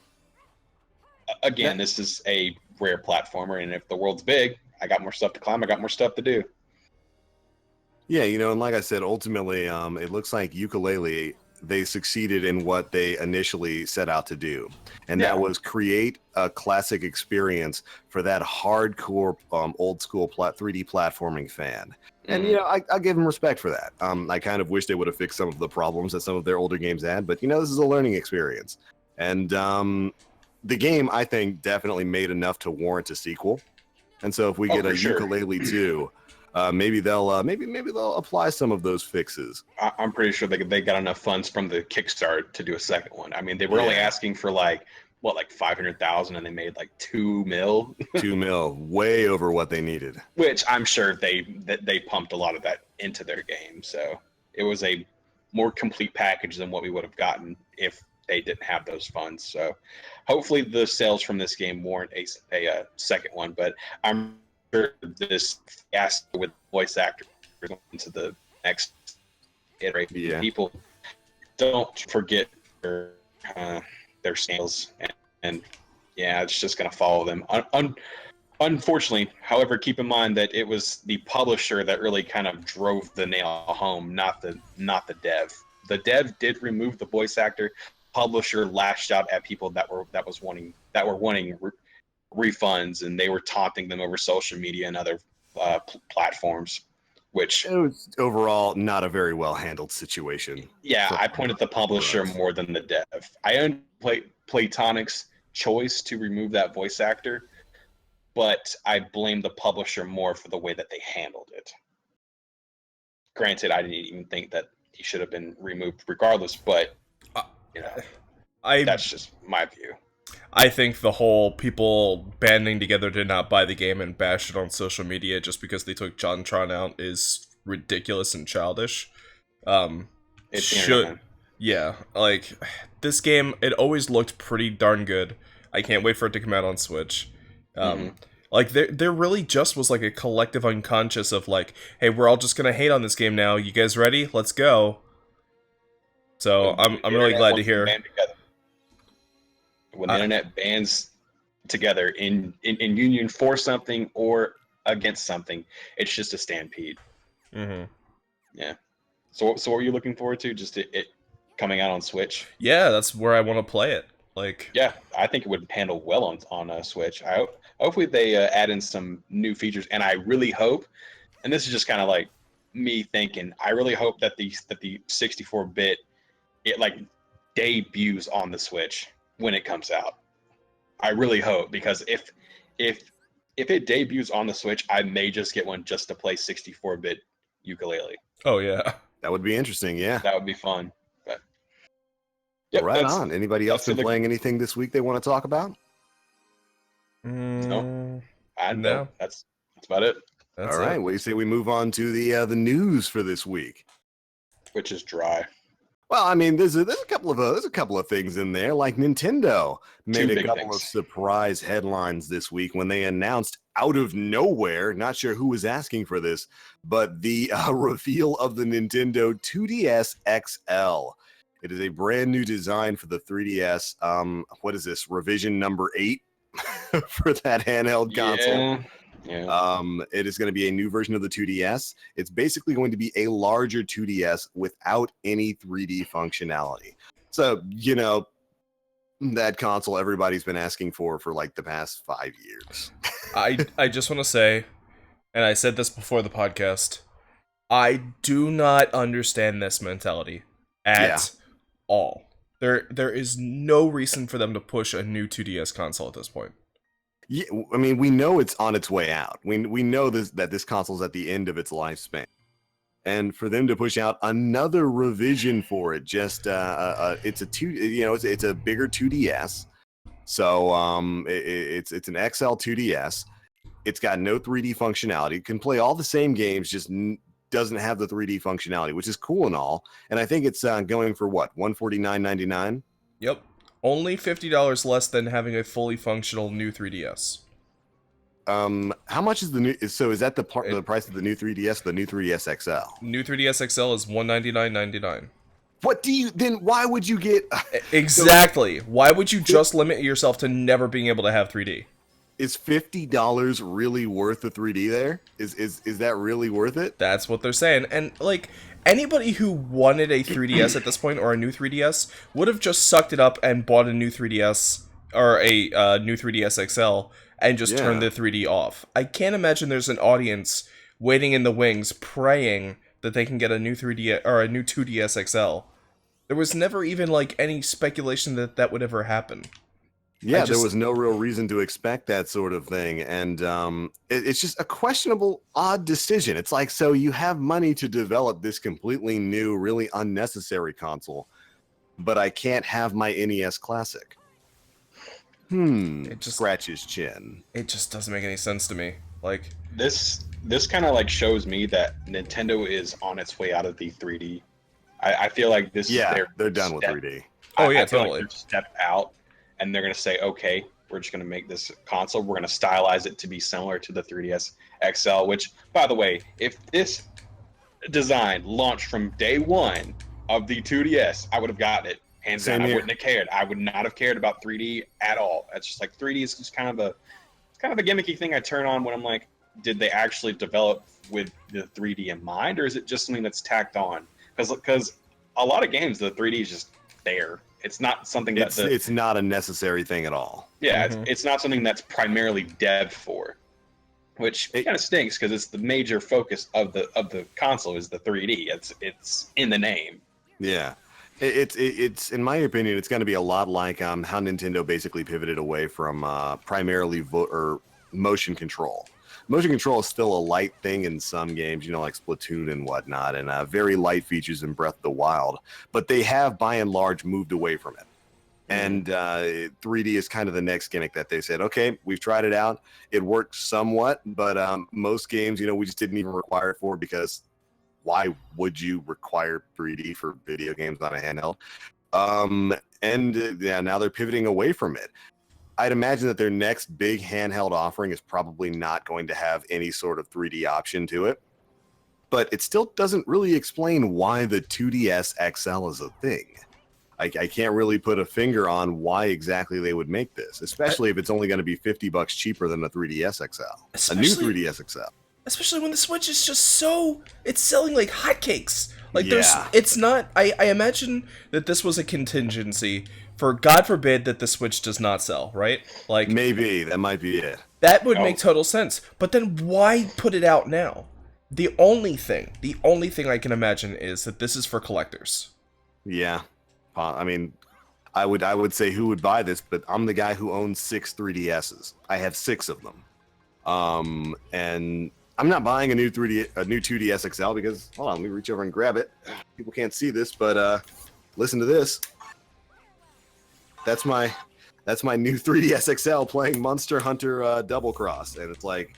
again, this is a rare platformer, and if the world's big, I got more stuff to climb. I got more stuff to do. Yeah, and like I said, ultimately, it looks like Yooka-Laylee, they succeeded in what they initially set out to do, and that was create a classic experience for that hardcore, old school 3D platforming fan. And I give them respect for that. I kind of wish they would have fixed some of the problems that some of their older games had, but this is a learning experience, and the game, I think, definitely made enough to warrant a sequel. And so if we get a Yooka-Laylee 2, maybe they'll apply some of those fixes. I'm pretty sure they got enough funds from the Kickstarter to do a second one. I mean, they were only asking for like 500,000, and they made like 2 mil. 2 mil, way over what they needed. Which I'm sure they pumped a lot of that into their game. So it was a more complete package than what we would have gotten if they didn't have those funds. So hopefully the sales from this game warrant a second one. But I'm sure this fiasco with voice actors into the next iteration. People don't forget their scales, and it's just going to follow them. Unfortunately, however, keep in mind that it was the publisher that really kind of drove the nail home, not the dev. The dev did remove the voice actor. Publisher lashed out at people that were wanting refunds, and they were taunting them over social media and other platforms, which it was overall not a very well handled situation. Yeah, I pointed the publisher more than the dev. I owned Playtonic's choice to remove that voice actor, but I blame the publisher more for the way that they handled it. Granted, I didn't even think that he should have been removed regardless, but that's just my view. I think the whole people banding together to not buy the game and bash it on social media just because they took JonTron out is ridiculous and childish. Like this game, it always looked pretty darn good. I can't wait for it to come out on Switch. Like there really just was like a collective unconscious of like, hey, we're all just gonna hate on this game now. You guys ready? Let's go. So I'm really glad to hear. When the internet bands together in union for something or against something, it's just a stampede. Yeah. So what were you looking forward to? Just it coming out on Switch? Yeah, that's where I want to play it. Like, yeah, I think it would handle well on Switch. Hopefully they add in some new features, and I really hope. And this is just kind of like me thinking. I really hope that the 64-bit it like debuts on the Switch when it comes out. I really hope, because if it debuts on the Switch, I may just get one just to play 64-bit Yooka-Laylee. Oh yeah, that would be interesting. Yeah, that would be fun. But Yep, Right on. Anybody else been playing anything this week they want to talk about? No, I No. don't. That's about it. That's All right. it. What do you say we move on to the news for this week? Which is dry. Well, I mean, there's a couple of things in there. Like Nintendo made Two a big couple of things. surprise headlines this week when they announced out of nowhere, not sure who was asking for this, but the reveal of the Nintendo 2DS XL. It is a brand new design for the 3DS. What is this? Revision number 8 for that handheld console. Yeah. It is going to be a new version of the 2DS. It's basically going to be a larger 2DS without any 3D functionality. So, you know, that console everybody's been asking for like the past 5 years. I just want to say, and I said this before the podcast, I do not understand this mentality at all. There is no reason for them to push a new 2DS console at this point. Yeah, I mean, we know it's on its way out. We know that this console's at the end of its lifespan, and for them to push out another revision for it, just it's it's a bigger 2DS. So it's an XL 2DS. It's got no 3D functionality. It can play all the same games, just doesn't have the 3D functionality, which is cool and all. And I think it's going for what, $149.99. Yep. Only $50 less than having a fully functional new 3DS. How much is the new? So is that the price of the new 3DS? The new 3DS XL. New 3DS XL is $199.99. What do you then? Why would you get exactly? Why would you just limit yourself to never being able to have 3D? Is $50 really worth the 3D? There is that really worth it? That's what they're saying, and like. Anybody who wanted a 3DS at this point, or a new 3DS, would have just sucked it up and bought a new 3DS, or a new 3DS XL, and just turned the 3D off. I can't imagine there's an audience waiting in the wings, praying that they can get a new 3D or a new 2DS XL. There was never even like any speculation that that would ever happen. Yeah, there was no real reason to expect that sort of thing, and it's just a questionable, odd decision. It's like, so you have money to develop this completely new, really unnecessary console, but I can't have my NES Classic. It just scratch his chin. It just doesn't make any sense to me. Like this kind of like shows me that Nintendo is on its way out of the 3D. I feel like this. Yeah, they're done with 3D. Oh yeah, I feel totally. like they're step out. And they're going to say, okay, we're just going to make this console. We're going to stylize it to be similar to the 3DS XL, which, by the way, if this design launched from day one of the 2DS, I would have gotten it. Hands down, I wouldn't have cared. I would not have cared about 3D at all. That's just like 3D is just kind of a gimmicky thing I turn on when I'm like, did they actually develop with the 3D in mind, or is it just something that's tacked on? Because a lot of games, the 3D is just there. It's not something that it's not a necessary thing at all. Yeah, it's not something that's primarily dev for, which kind of stinks because it's the major focus of the console is the 3D. It's in the name. Yeah, it's in my opinion, it's going to be a lot like how Nintendo basically pivoted away from primarily motion control. Motion control is still a light thing in some games, you know, like Splatoon and whatnot, and very light features in Breath of the Wild. But they have, by and large, moved away from it. And 3D is kind of the next gimmick that they said, okay, we've tried it out. It worked somewhat, but most games, you know, we just didn't even require it for, because why would you require 3D for video games on a handheld? Now they're pivoting away from it. I'd imagine that their next big handheld offering is probably not going to have any sort of 3D option to it. But it still doesn't really explain why the 2DS XL is a thing. I can't really put a finger on why exactly they would make this, especially if it's only going to be $50 cheaper than the 3DS XL. A new 3DS XL. Especially when the Switch is just so... It's selling like hotcakes. Like, Yeah. It's not... I imagine that this was a contingency for, God forbid, that the Switch does not sell, right? Like, maybe that might be it. That would make total sense. But then why put it out now? The only thing I can imagine is that this is for collectors. Yeah. I mean, I would say who would buy this, but I'm the guy who owns 6 3DSs. I have 6 of them. And I'm not buying a new 2DS XL because, hold on, let me reach over and grab it. People can't see this, but listen to this. That's my new 3DS XL playing Monster Hunter Double Cross, and it's like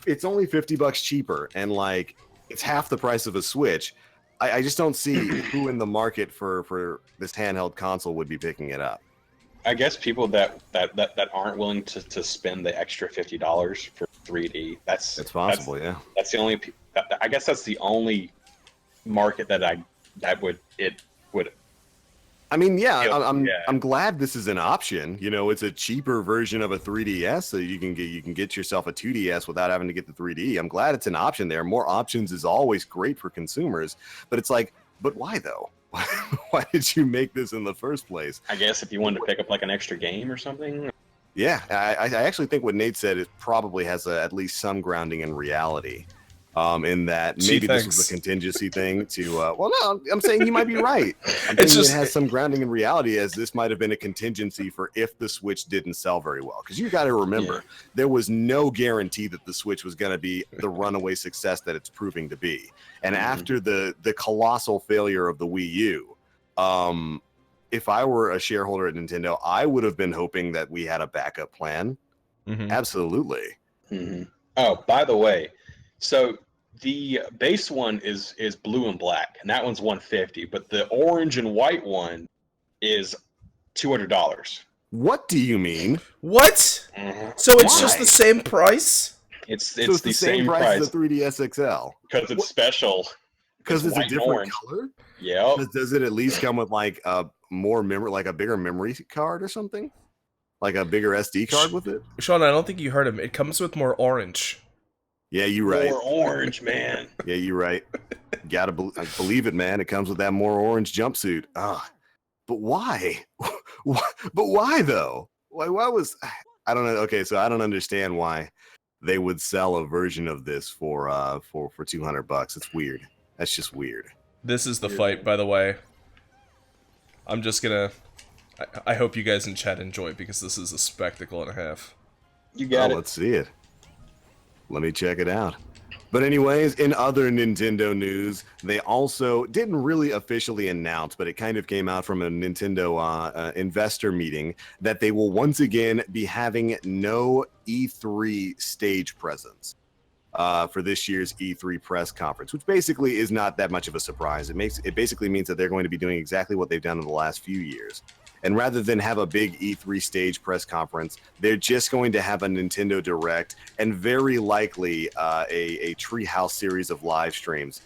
it's only $50 cheaper, and like it's half the price of a Switch. I just don't see who in the market for this handheld console would be picking it up. I guess people that aren't willing to spend the extra $50 for 3D. That's possible, yeah. That's the only. I guess that's the only market that would. I mean, I'm glad this is an option. You know, it's a cheaper version of a 3DS, so you can get yourself a 2DS without having to get the 3D. I'm glad it's an option there. More options is always great for consumers, but it's like, but why though? Why did you make this in the first place? I guess if you wanted to pick up like an extra game or something. Yeah, I actually think what Nate said, it probably has at least some grounding in reality. In that maybe this was a contingency thing to well, no, I'm saying you might be right. I'm thinking it has some grounding in reality, as this might have been a contingency for if the Switch didn't sell very well, because you got to remember there was no guarantee that the Switch was going to be the runaway success that it's proving to be. And after the colossal failure of the Wii U, if I were a shareholder at Nintendo, I would have been hoping that we had a backup plan. Absolutely. Oh, by the way, so the base one is blue and black, and that one's $150, but the orange and white one is $200. What do you mean? What? So it's just the same price? It's the same price as the 3DS XL. Because it's special. Because it's a different color? Yeah. Does it at least come with like a like a bigger memory card or something? Like a bigger SD card with it? Sean, I don't think you heard him. It comes with more orange. Yeah, you're right. More orange, man. Yeah, you're right. Gotta believe it, man. It comes with that more orange jumpsuit. But why? But why though? Why was? I don't know. Okay, so I don't understand why they would sell a version of this for $200. It's weird. That's just weird. This is the fight, by the way. I'm just gonna. I hope you guys in chat enjoy, because this is a spectacle and a half. You got it. Let's see it. Let me check it out. But anyways, in other Nintendo news, they also didn't really officially announce, but it kind of came out from a Nintendo investor meeting, that they will once again be having no E3 stage presence for this year's E3 press conference, which basically is not that much of a surprise. It basically means that they're going to be doing exactly what they've done in the last few years. And rather than have a big E3 stage press conference, they're just going to have a Nintendo Direct, and very likely a Treehouse series of live streams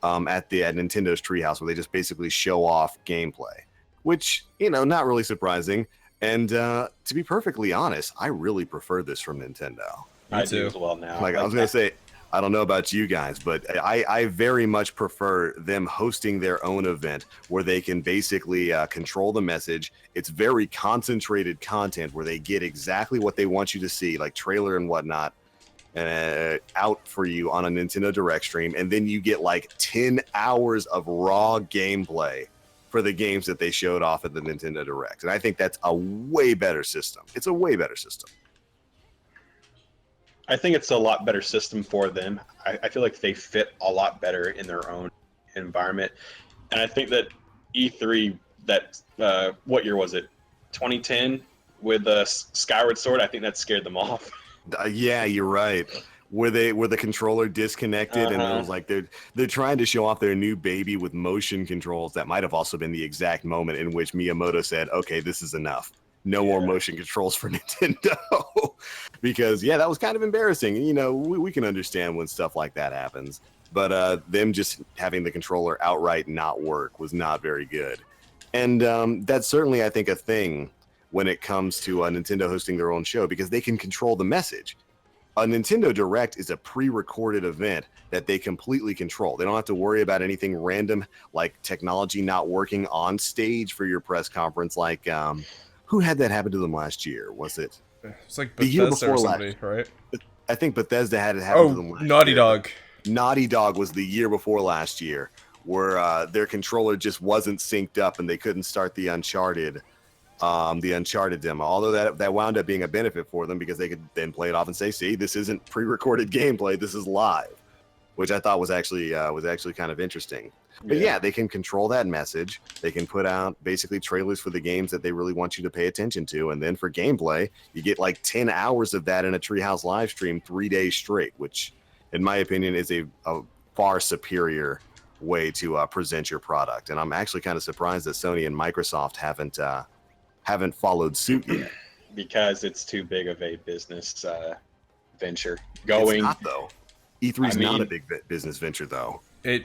at Nintendo's Treehouse, where they just basically show off gameplay, which, you know, not really surprising. And to be perfectly honest, I really prefer this from Nintendo. I do as well now. Like I was going to say, I don't know about you guys, but I very much prefer them hosting their own event where they can basically control the message. It's very concentrated content where they get exactly what they want you to see, like trailer and whatnot, out for you on a Nintendo Direct stream. And then you get like 10 hours of raw gameplay for the games that they showed off at the Nintendo Direct. And I think that's a way better system. It's a way better system. I think it's a lot better system for them. I feel like they fit a lot better in their own environment. And I think that E3, what year was it? 2010 with Skyward Sword, I think that scared them off. Yeah, you're right. Where the controller disconnected, and it was like they're trying to show off their new baby with motion controls. That might have also been the exact moment in which Miyamoto said, okay, this is enough. No more motion controls for Nintendo. Because, yeah, that was kind of embarrassing. You know, we can understand when stuff like that happens. But them just having the controller outright not work was not very good. And that's certainly, I think, a thing when it comes to Nintendo hosting their own show, because they can control the message. A Nintendo Direct is a pre-recorded event that they completely control. They don't have to worry about anything random, like technology not working on stage for your press conference, like... who had that happen to them last year? Was it? It's like Bethesda or somebody, right? I think Bethesda had it happen to them last year. Naughty Dog. Naughty Dog was the year before last year, where their controller just wasn't synced up and they couldn't start the Uncharted demo. Although that wound up being a benefit for them, because they could then play it off and say, see, this isn't pre-recorded gameplay, this is live. which I thought was actually kind of interesting. But yeah, they can control that message. They can put out basically trailers for the games that they really want you to pay attention to, and then for gameplay, you get like 10 hours of that in a Treehouse live stream 3 days straight, which, in my opinion, is a far superior way to present your product. And I'm actually kind of surprised that Sony and Microsoft haven't followed suit yet. Because it's too big of a business venture. It's not, though. E3's not a big business venture, though. It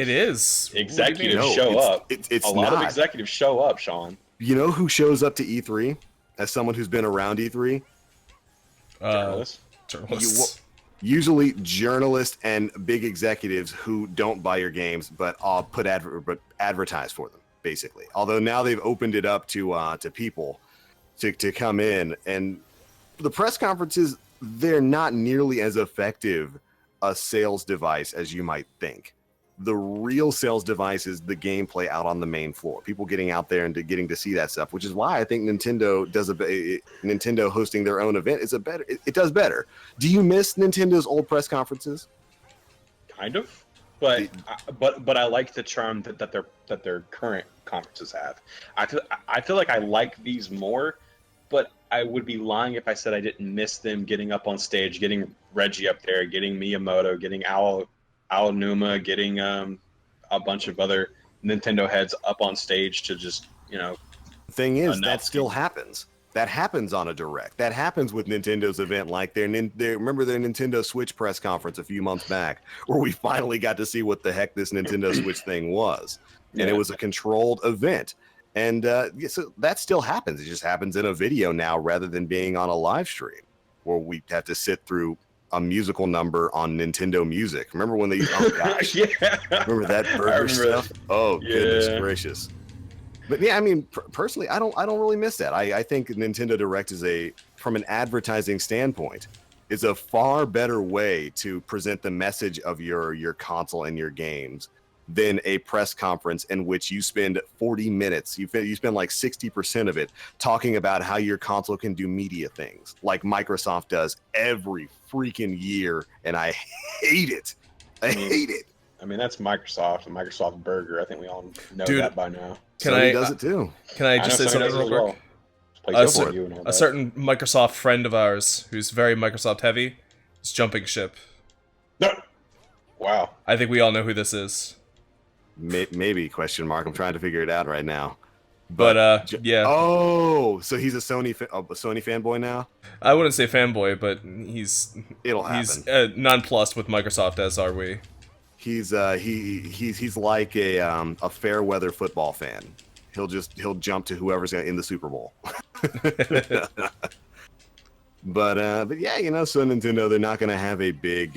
is. Executives show up. It's a lot of executives show up, Sean. You know who shows up to E3 as someone who's been around E3? Journalists. Usually journalists and big executives who don't buy your games, but advertise for them, basically. Although now they've opened it up to people to come in, and the press conferences, they're not nearly as effective a sales device as you might think. The real sales device is the gameplay out on the main floor. People getting out there and getting to see that stuff, which is why I think Nintendo Nintendo hosting their own event is it does better. Do you miss Nintendo's old press conferences? Kind of, but I like the charm that their current conferences have. I feel like I like these more, but I would be lying if I said I didn't miss them getting up on stage, getting Reggie up there, getting Miyamoto, getting Aonuma, getting a bunch of other Nintendo heads up on stage to just, The thing is, that still happens. That happens on a Direct. That happens with Nintendo's event, like remember their Nintendo Switch press conference a few months back, where we finally got to see what the heck this Nintendo Switch thing was. And it was a controlled event. And so that still happens. It just happens in a video now rather than being on a live stream, where we have to sit through a musical number on Nintendo Music. Remember when they? Oh gosh, remember that burger stuff? Oh goodness gracious! But yeah, I mean, personally, I don't really miss that. I think Nintendo Direct is from an advertising standpoint, is a far better way to present the message of your console and your games than a press conference in which you spend 40 minutes, you spend like 60% of it talking about how your console can do media things, like Microsoft does every freaking year, and I hate it. I hate it. I mean, that's Microsoft, and Microsoft Burger. I think we all know that by now. Sony does it too. Can I just say something real quick? A certain Microsoft friend of ours, who's very Microsoft heavy, is jumping ship. No. Wow. I think we all know who this is. Maybe question mark. I'm trying to figure it out right now. But yeah. Oh, so he's a Sony fanboy now? I wouldn't say fanboy, but it'll happen. He's nonplussed with Microsoft, as are we. He's like a fair weather football fan. He'll jump to whoever's in the Super Bowl. But yeah, so Nintendo, they're not gonna have a big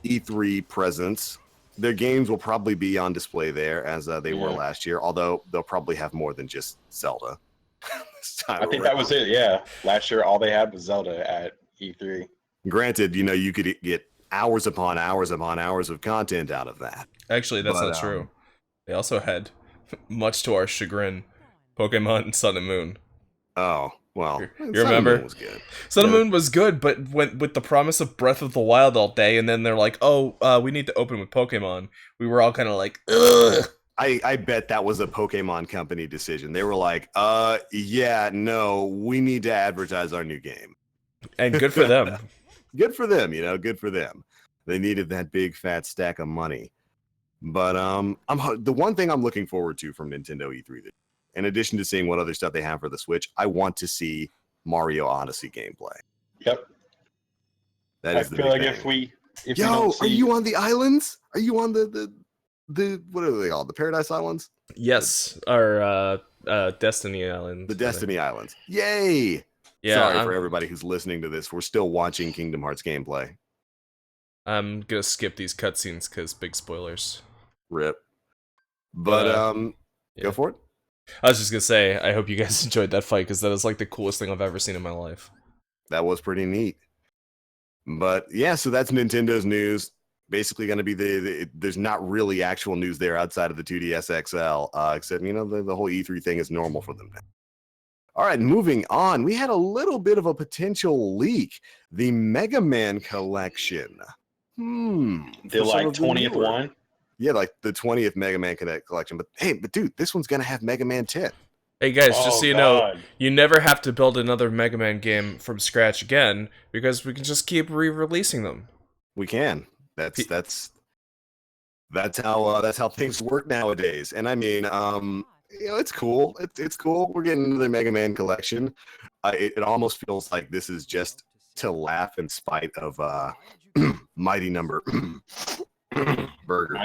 E3 presence. Their games will probably be on display there as they were last year, although they'll probably have more than just Zelda. I think that was it, yeah. Last year, all they had was Zelda at E3. Granted, you could get hours upon hours upon hours of content out of that. Actually, that's not true. They also had, much to our chagrin, Pokemon Sun and Moon. Oh, well, you remember? Moon was good. Sun and Moon was good, but with the promise of Breath of the Wild all day, and then they're like, we need to open with Pokemon. We were all kind of like, ugh. I bet that was a Pokemon company decision. They were like, yeah, no, we need to advertise our new game. And good for them. Good for them, good for them. They needed that big fat stack of money. But the one thing I'm looking forward to from Nintendo E3, in addition to seeing what other stuff they have for the Switch, I want to see Mario Odyssey gameplay. Yep. That is the big like thing. if we don't see... are you on the islands? Are you on the what are they called? The Paradise Islands? Yes, our Destiny Islands. The Destiny Islands. Yay! Yeah. Sorry for everybody who's listening to this. We're still watching Kingdom Hearts gameplay. I'm gonna skip these cutscenes because big spoilers. Rip. But go for it. I was just gonna say, I hope you guys enjoyed that fight, because that is like the coolest thing I've ever seen in my life. That was pretty neat. But yeah, so that's Nintendo's news. Basically going to be there's not really actual news there outside of the 2DS XL, except, the whole E3 thing is normal for them now. All right, moving on. We had a little bit of a potential leak. The Mega Man collection The like 20th one. Yeah, like the 20th Mega Man collection. But hey, dude, this one's gonna have Mega Man 10. Hey guys, just so you know, God. you never have to build another Mega Man game from scratch again because we can just keep re-releasing them. We can. That's how things work nowadays. And I mean, it's cool. It's cool. We're getting another Mega Man collection. It almost feels like this is just to laugh in spite of Mighty Number Burger.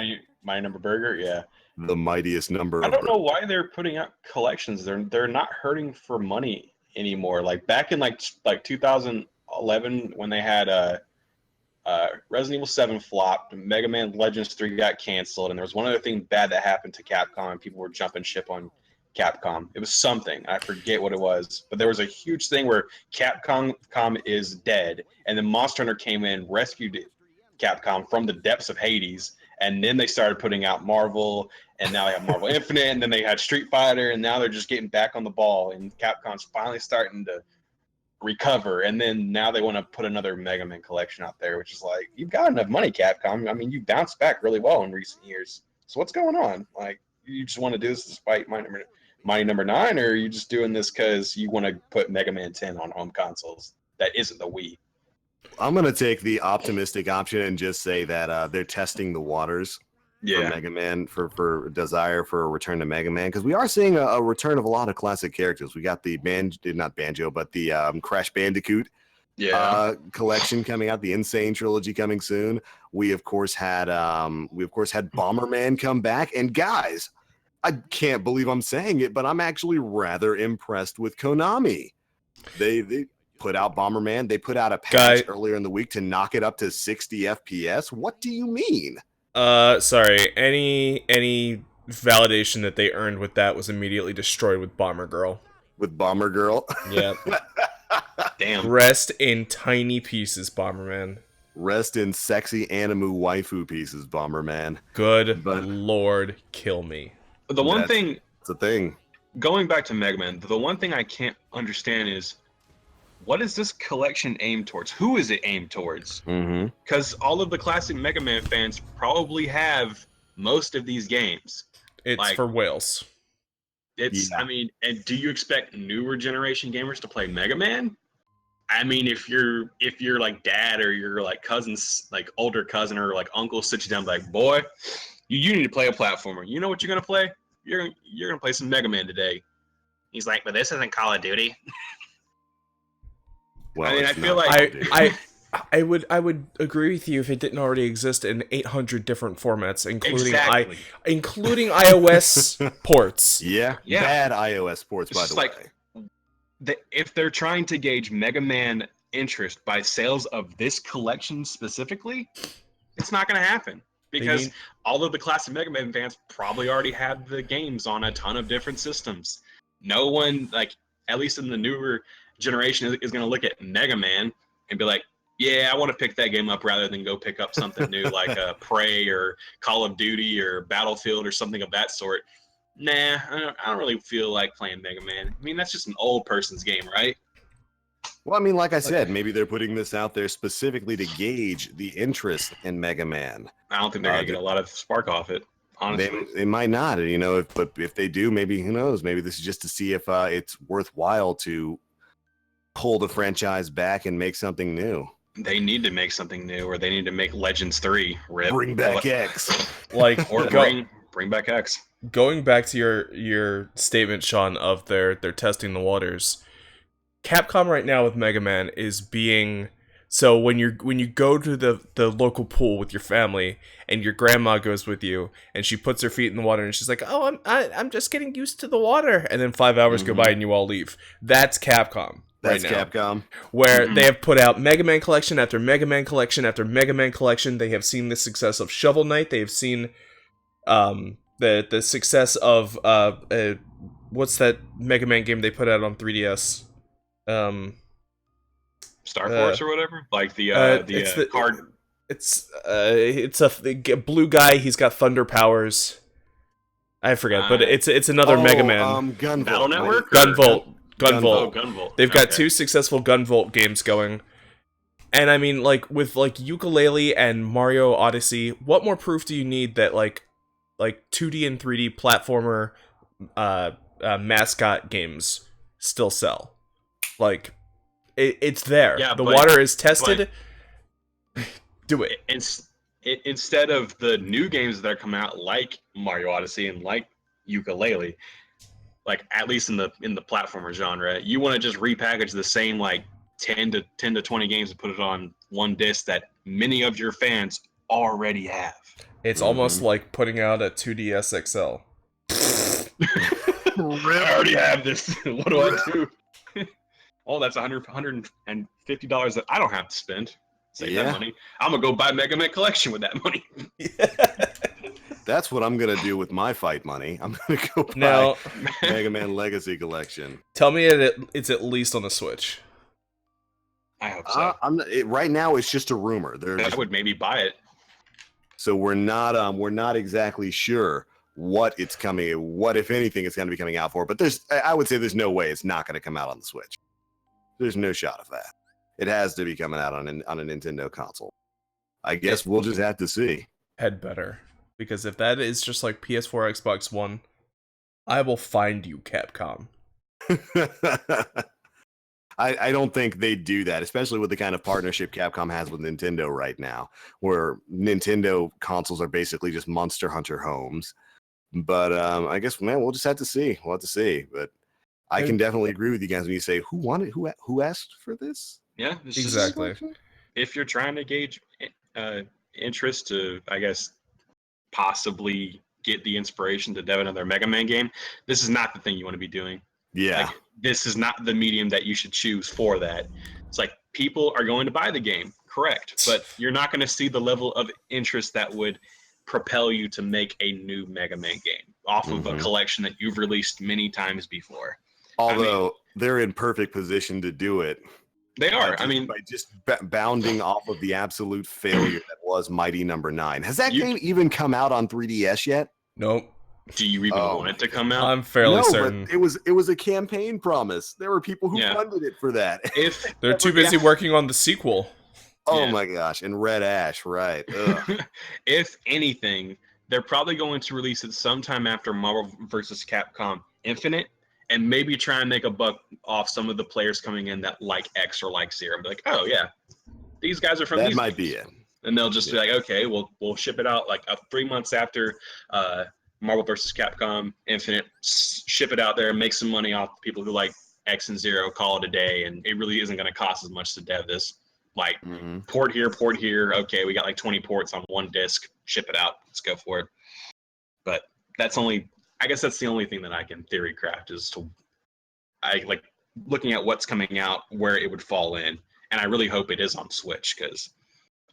My number burger, yeah. The mightiest number. I don't know why they're putting out collections. They're not hurting for money anymore. Like back in like 2011 when they had Resident Evil 7 flopped, Mega Man Legends 3 got canceled, and there was one other thing bad that happened to Capcom, and people were jumping ship on Capcom. It was something. I forget what it was. But there was a huge thing where Capcom is dead, and then Monster Hunter came in, rescued Capcom from the depths of Hades, and then they started putting out Marvel, and now they have Marvel Infinite, and then they had Street Fighter, and now they're just getting back on the ball, and Capcom's finally starting to recover, and then now they want to put another Mega Man collection out there, which is like, you've got enough money, Capcom. I mean, you bounced back really well in recent years. So what's going on? Like, you just want to do this despite Mighty Number 9, or are you just doing this because you want to put Mega Man 10 on home consoles that isn't the Wii? I'm gonna take the optimistic option and just say that they're testing the waters for Mega Man, for desire for a return to Mega Man, because we are seeing a return of a lot of classic characters. We got the Crash Bandicoot collection coming out, the Insane trilogy coming soon. We of course had Bomberman come back, and guys, I can't believe I'm saying it, but I'm actually rather impressed with Konami. They put out Bomberman. They put out a patch earlier in the week to knock it up to 60 FPS. What do you mean? Sorry. Any validation that they earned with that was immediately destroyed with Bomber Girl. With Bomber Girl? Yeah. Damn. Rest in tiny pieces, Bomberman. Rest in sexy animu waifu pieces, Bomberman. Good Lord, kill me. The one thing... It's a thing. Going back to Mega Man, the one thing I can't understand is, what is this collection aimed towards? Who is it aimed towards? Because all of the classic Mega Man fans probably have most of these games. It's for whales. I mean, and do you expect newer generation gamers to play Mega Man? I mean, if you're like dad or your like cousins, like older cousin or like uncle sits you down like, boy, you need to play a platformer. You know what you're gonna play? You're gonna play some Mega Man today. He's like, but this isn't Call of Duty. Well, I mean, I feel like I would agree with you if it didn't already exist in 800 different formats, including iOS ports. Yeah, bad iOS ports, by the way. If they're trying to gauge Mega Man interest by sales of this collection specifically, it's not going to happen. Because all of the classic Mega Man fans probably already have the games on a ton of different systems. No one, like, at least in the newer generation, is going to look at Mega Man and be like, yeah, I want to pick that game up rather than go pick up something new like Prey or Call of Duty or Battlefield or something of that sort. Nah, I don't really feel like playing Mega Man. I mean, that's just an old person's game, right? Well, I mean, like I said, maybe they're putting this out there specifically to gauge the interest in Mega Man. I don't think they're going to get a lot of spark off it, honestly. They might not, you know, but if they do, maybe, who knows, maybe this is just to see if it's worthwhile to pull the franchise back and make something new. They need to make something new, or they need to make Legends 3. Bring back X. Like, or bring back X. Going back to your statement, Sean, of they're testing the waters. Capcom right now with Mega Man is being so when you go to the local pool with your family and your grandma goes with you and she puts her feet in the water and she's like, oh, I'm just getting used to the water, and then 5 hours go by and you all leave. That's Capcom. That's right now. Capcom. Where they have put out Mega Man collection after Mega Man collection after Mega Man collection. They have seen the success of Shovel Knight. They have seen the success of what's that Mega Man game they put out on 3DS? Star Force or whatever? Like the card. It's a blue guy. He's got thunder powers. I forget, but it's another Mega Man. Gunvolt. Battle Network? Gunvolt. Gunvolt. They've got 2 successful Gunvolt games going, And I mean, like, with, like, Yooka-Laylee and Mario Odyssey, what more proof do you need that, like 2D and 3D platformer mascot games still sell? Like, it's there. Yeah, The but water is tested. Do it. Instead of the new games that are coming out, like Mario Odyssey and like Yooka-Laylee, like at least in the platformer genre, you want to just repackage the same like 10 to 20 games and put it on one disc that many of your fans already have. It's almost like putting out a 2DS XL. I already have this. What do I do? Oh, that's $150 that I don't have to spend. Save that money. I'm gonna go buy Mega Man Collection with that money. That's what I'm gonna do with my fight money. I'm gonna go buy Now, Mega Man Legacy Collection. tell me it's at least on the Switch. I hope so. Right now, it's just a rumor. I would maybe buy it. So we're not exactly sure what it's coming, what if anything it's going to be coming out for. But I would say there's no way it's not going to come out on the Switch. There's no shot of that. It has to be coming out on a Nintendo console. I guess we'll just have to see. Had better, because if that is just like PS4, Xbox One, I will find you, Capcom. I don't think they do that, especially with the kind of partnership Capcom has with Nintendo right now, where Nintendo consoles are basically just Monster Hunter homes. But I guess, man, we'll just have to see. We'll have to see. But I can definitely agree with you guys when you say, who asked for this? Yeah, exactly. If you're trying to gauge interest to, I guess, possibly get the inspiration to dev another Mega Man game, this is not the thing you want to be doing. Yeah. Like, this is not the medium that you should choose for that. It's like, people are going to buy the game, correct, but you're not going to see the level of interest that would propel you to make a new Mega Man game off of a collection that you've released many times before. Although they're in perfect position to do it. They are. By just bounding off of the absolute failure that was Mighty Number 9. Has that game even come out on 3DS yet? Nope. Do you even want it to come out? I'm fairly certain. But it was a campaign promise. There were people who funded it for that. If they're too busy working on the sequel. Oh my gosh, and Red Ash, right. If anything, they're probably going to release it sometime after Marvel vs. Capcom Infinite, and maybe try and make a buck off some of the players coming in that like X or like Zero. Be like, oh yeah, these guys are from that these might games. be it. And they'll just be like, okay, we'll ship it out like 3 months after Marvel vs. Capcom Infinite, ship it out there and make some money off people who like X and Zero, call it a day, and it really isn't going to cost as much to dev this. Like, port here, okay, we got like 20 ports on one disc, ship it out, let's go for it. But I guess that's the only thing that I can theory craft is I like looking at what's coming out, where it would fall in, and I really hope it is on Switch, because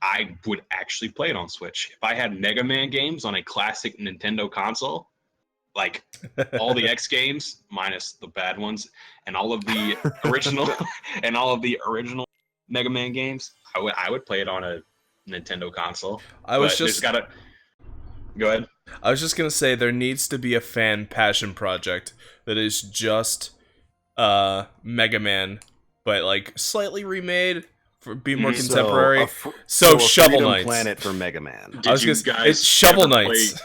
I would actually play it on Switch. If I had Mega Man games on a classic Nintendo console, like all the X games minus the bad ones, and all of the original Mega Man games, I would play it on a Nintendo console. Go ahead. I was just gonna say there needs to be a fan passion project that is just Mega Man, but like slightly remade. Be more contemporary. So Shovel Knight Planet for Mega Man. It's Shovel Knights.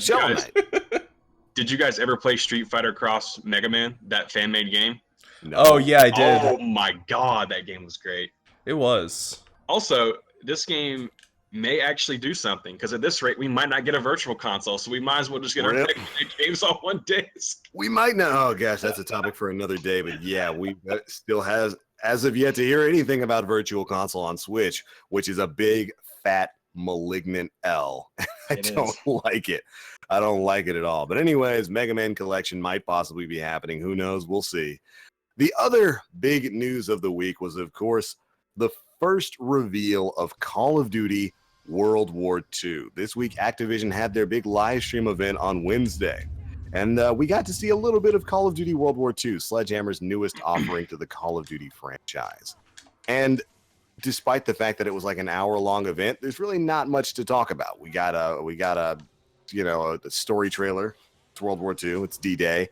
Shovel Knight. Did you guys ever play Street Fighter Cross Mega Man, that fan-made game? No. Oh yeah, I did. Oh my god, that game was great. It was. Also, this game may actually do something, because at this rate, we might not get a virtual console, so we might as well just get our games on one disc. We might not. Oh gosh, that's a topic for another day. But yeah, we still has as of yet to hear anything about virtual console on Switch, which is a big fat malignant L. I don't like it. I don't like it at all. But anyways, Mega Man Collection might possibly be happening. Who knows? We'll see. The other big news of the week was, of course, the first reveal of Call of Duty World War II. This week, Activision had their big live stream event on Wednesday. And we got to see a little bit of Call of Duty World War II, Sledgehammer's newest offering to the Call of Duty franchise. And despite the fact that it was like an hour-long event, there's really not much to talk about. We got a story trailer. It's World War II. It's D-Day.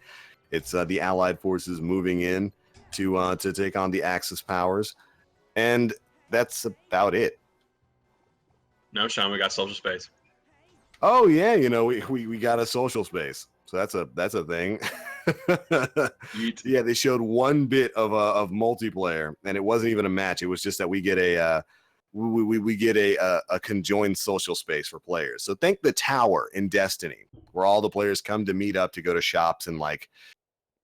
It's the Allied forces moving in to take on the Axis powers. And that's about it. No, Sean, we got social space. Oh yeah, we got a social space, so that's a thing. Yeah, they showed one bit of multiplayer, and it wasn't even a match. It was just that we get we get a conjoined social space for players. So think the tower in Destiny, where all the players come to meet up to go to shops and like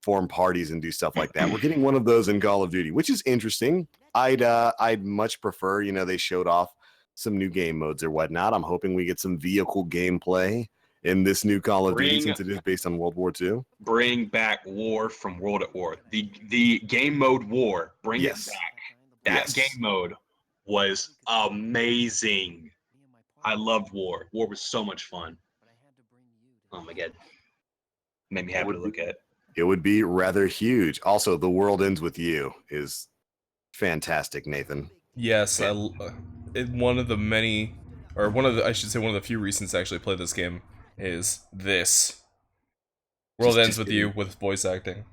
form parties and do stuff like that. We're getting one of those in Call of Duty, which is interesting. I'd much prefer, they showed off some new game modes or whatnot. I'm hoping we get some vehicle gameplay in this new Call of Duty since it is based on World War II. Bring back War from World at War. The game mode War. Bring it back. That game mode was amazing. I loved War. War was so much fun. Oh my god. Made me happy to look at. It would be rather huge. Also, The World Ends With You is fantastic, Nathan. Yes, one of the many, or one of the, I should say one of the few reasons to actually play this game is this. World Ends With You with voice acting.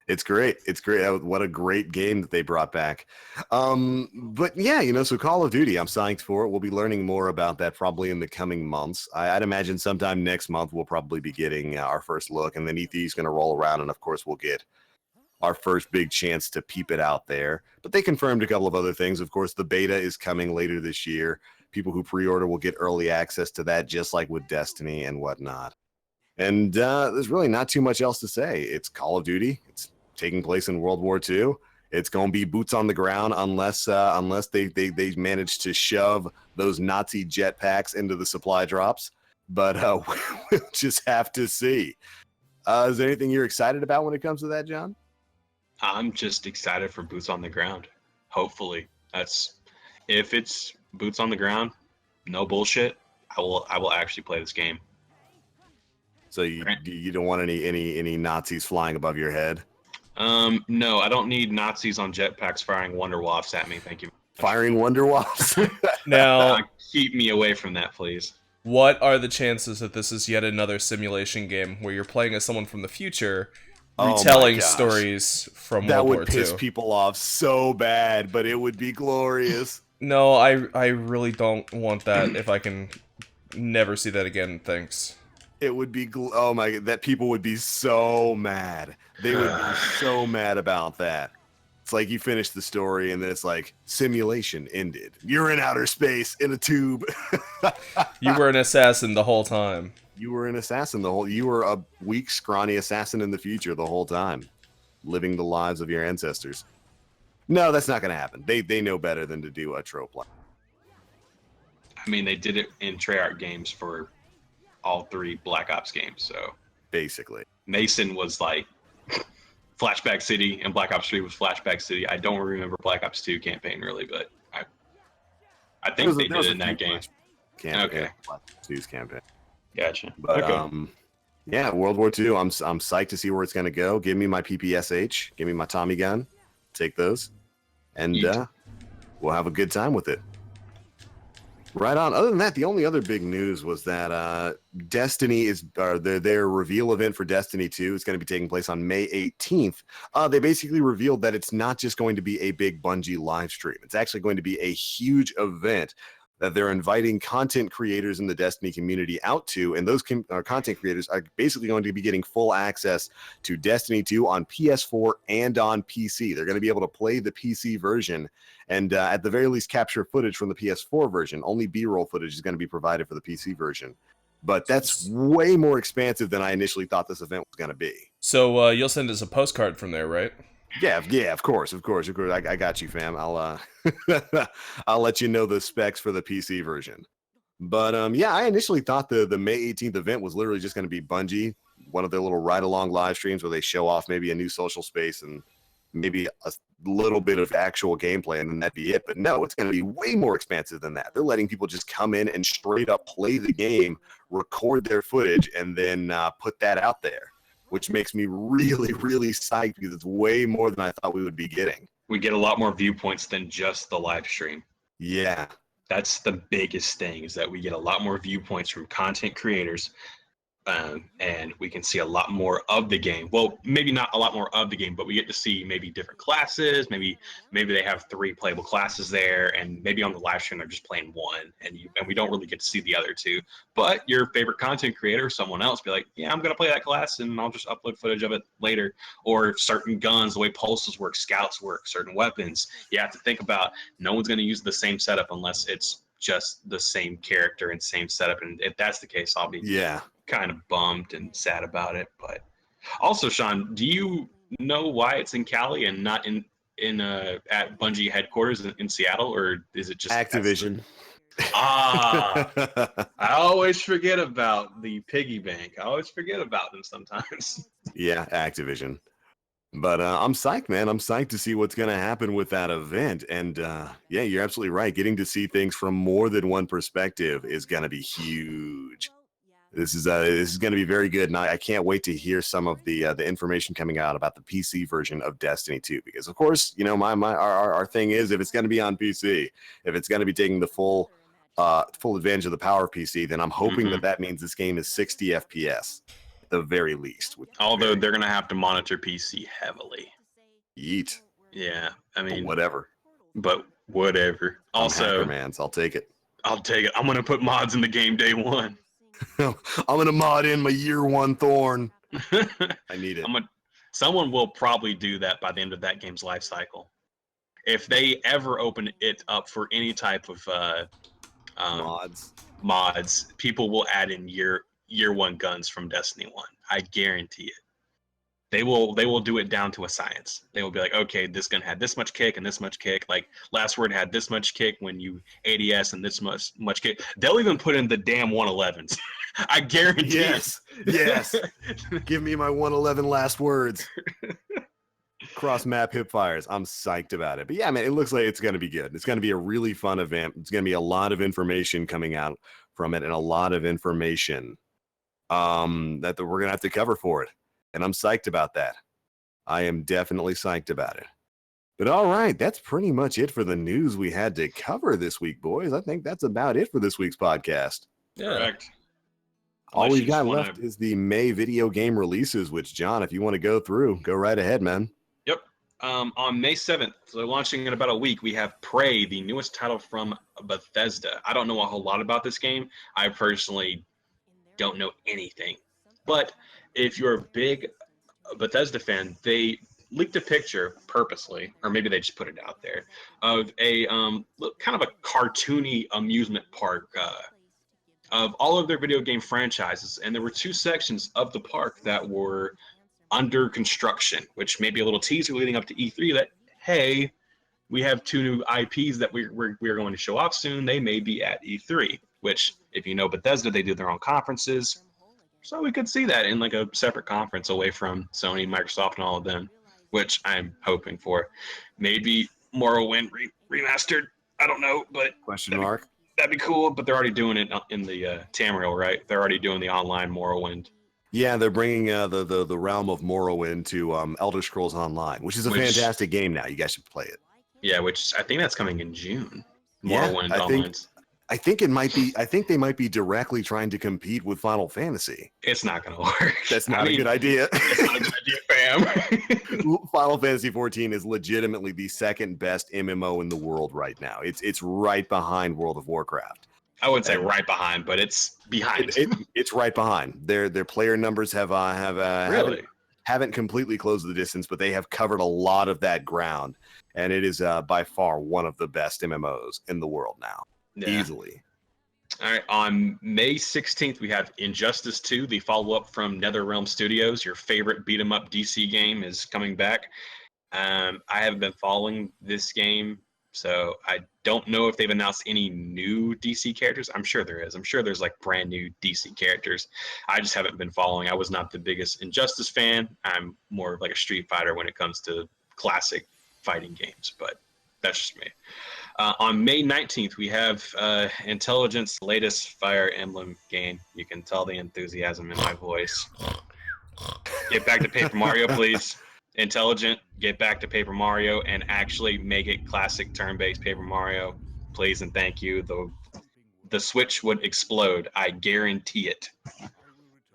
It's great. It's great. What a great game that they brought back. But yeah, so Call of Duty, I'm psyched for it. We'll be learning more about that probably in the coming months. I'd imagine sometime next month we'll probably be getting our first look, and then E3 is going to roll around, and of course we'll get our first big chance to peep it out there. But they confirmed a couple of other things. Of course, the beta is coming later this year. People who pre-order will get early access to that, just like with Destiny and whatnot. And there's really not too much else to say. It's Call of Duty. It's taking place in World War II. It's going to be boots on the ground unless they manage to shove those Nazi jetpacks into the supply drops. But we'll just have to see. Is there anything you're excited about when it comes to that, John? I'm just excited for boots on the ground. Hopefully, if it's boots on the ground, no bullshit. I will actually play this game. So you don't want any Nazis flying above your head? No, I don't need Nazis on jetpacks firing wonder wafts at me. Thank you. Firing wonder wafts? Now, keep me away from that, please. What are the chances that this is yet another simulation game where you're playing as someone from the future, retelling stories from World War II? That would piss people off so bad, but it would be glorious. No, I really don't want that. If I can never see that again, thanks. It would be, oh my god, that people would be so mad. They would be so mad about that. It's like you finish the story and then it's like, simulation ended. You're in outer space in a tube. You were an assassin the whole time. You were an assassin you were a weak, scrawny assassin in the future the whole time, living the lives of your ancestors. No, that's not going to happen. They know better than to do a trope like. I mean, they did it in Treyarch games for all 3 Black Ops games, so basically Mason was like Flashback City and Black Ops 3 was Flashback City. I don't remember Black Ops 2 campaign really, but I think they did it in that game. Okay. Black Ops 2's campaign. Gotcha. But okay. Yeah, World War II. I'm psyched to see where it's gonna go. Give me my PPSH. Give me my Tommy gun. Take those, and we'll have a good time with it. Right on. Other than that, the only other big news was that Destiny their reveal event for Destiny 2 is going to be taking place on May 18th. They basically revealed that it's not just going to be a big Bungie live stream. It's actually going to be a huge event that they're inviting content creators in the Destiny community out to, and those content creators are basically going to be getting full access to Destiny 2 on PS4 and on PC. They're going to be able to play the PC version and at the very least capture footage from the PS4 version. Only B-roll footage is going to be provided for the PC version. But that's way more expansive than I initially thought this event was going to be. So you'll send us a postcard from there, right? Yeah, of course. I got you, fam. I'll I'll let you know the specs for the PC version. But yeah, I initially thought the May 18th event was literally just going to be Bungie, one of their little ride-along live streams where they show off maybe a new social space and maybe a little bit of actual gameplay, and then that'd be it. But no, it's going to be way more expansive than that. They're letting people just come in and straight up play the game, record their footage, and then put that out there, which makes me really, really psyched because it's way more than I thought we would be getting. We get a lot more viewpoints than just the live stream. Yeah. That's the biggest thing, is that we get a lot more viewpoints from content creators and we can see a lot more of the game. Well, maybe not a lot more of the game, but we get to see maybe different classes. Maybe they have 3 playable classes there, and maybe on the live stream they're just playing one, and we don't really get to see the other 2. But your favorite content creator, someone else, be like, yeah, I'm gonna play that class, and I'll just upload footage of it later. Or certain guns, the way pulses work, scouts work, certain weapons. You have to think about no one's gonna use the same setup unless it's just the same character and same setup. And if that's the case, I'll be kind of bummed and sad about it. But also, Sean, do you know why it's in Cali and not in at Bungie headquarters in Seattle, or is it just Activision? I always forget about the piggy bank. I always forget about them sometimes. Yeah, Activision. But I'm psyched, man. I'm psyched to see what's going to happen with that event. And yeah, you're absolutely right. Getting to see things from more than one perspective is going to be huge. This is going to be very good, and I can't wait to hear some of the information coming out about the PC version of Destiny 2. Because of course, you know, our thing is, if it's going to be on PC, if it's going to be taking the full advantage of the power of PC, then I'm hoping that means this game is 60 FPS at the very least. Although they're going to have to monitor PC heavily. Yeet. Yeah, I mean, but whatever. Also, Hackermans, I'll take it. I'm going to put mods in the game day 1. I'm gonna mod in my year 1 Thorn. I need it. Someone will probably do that by the end of that game's life cycle. If they ever open it up for any type of mods, people will add in year 1 guns from Destiny 1. I guarantee it. They will do it down to a science. They will be like, okay, this gun had this much kick and this much kick. Like Last Word had this much kick when you ADS and this much kick. They'll even put in the damn 111s. I guarantee it. Yes. Give me my 111 Last Words. Cross map hip fires. I'm psyched about it. But yeah, man, it looks like it's going to be good. It's going to be a really fun event. It's going to be a lot of information coming out from it, and a lot of information that we're going to have to cover for it. And I'm psyched about that. I am definitely psyched about it. But all right, that's pretty much it for the news we had to cover this week, boys. I think that's about it for this week's podcast. Yeah. Correct. All we've got left is the May video game releases, which, John, if you want to go through, go right ahead, man. Yep. On May 7th, so launching in about a week, we have Prey, the newest title from Bethesda. I don't know a whole lot about this game. I personally don't know anything. But if you're a big Bethesda fan, they leaked a picture purposely, or maybe they just put it out there, of a kind of a cartoony amusement park of all of their video game franchises. And there were 2 sections of the park that were under construction, which may be a little teaser leading up to E3 that, hey, we have 2 new IPs that we're going to show off soon. They may be at E3, which, if you know Bethesda, they do their own conferences. So we could see that in like a separate conference away from Sony, Microsoft, and all of them, which I'm hoping for. Maybe Morrowind remastered. I don't know, but that'd be cool. But they're already doing it in the Tamriel, right? They're already doing the online Morrowind. Yeah, they're bringing the realm of Morrowind to Elder Scrolls Online, which is a fantastic game now. You guys should play it. Yeah, which I think that's coming in June. Morrowind Online. I think it might be. I think they might be directly trying to compete with Final Fantasy. It's not going to work. That's not a good idea. It's not a good idea, fam. Final Fantasy 14 is legitimately the 2nd best MMO in the world right now. It's right behind World of Warcraft. I wouldn't say right behind, but it's behind. It's right behind. Their player numbers haven't completely closed the distance, but they have covered a lot of that ground, and it is by far one of the best MMOs in the world now. Yeah. Easily. All right. On May 16th, we have Injustice 2, the follow-up from NetherRealm Studios. Your favorite beat-em-up DC game is coming back. I haven't been following this game, so I don't know if they've announced any new DC characters. I'm sure there is. I'm sure there's like brand new DC characters. I just haven't been following. I was not the biggest Injustice fan. I'm more of like a Street Fighter when it comes to classic fighting games, but that's just me. On May 19th, we have Intelligent's latest Fire Emblem game. You can tell the enthusiasm in my voice. Get back to Paper Mario, please. Intelligent, get back to Paper Mario and actually make it classic turn-based Paper Mario. Please and thank you. The Switch would explode. I guarantee it.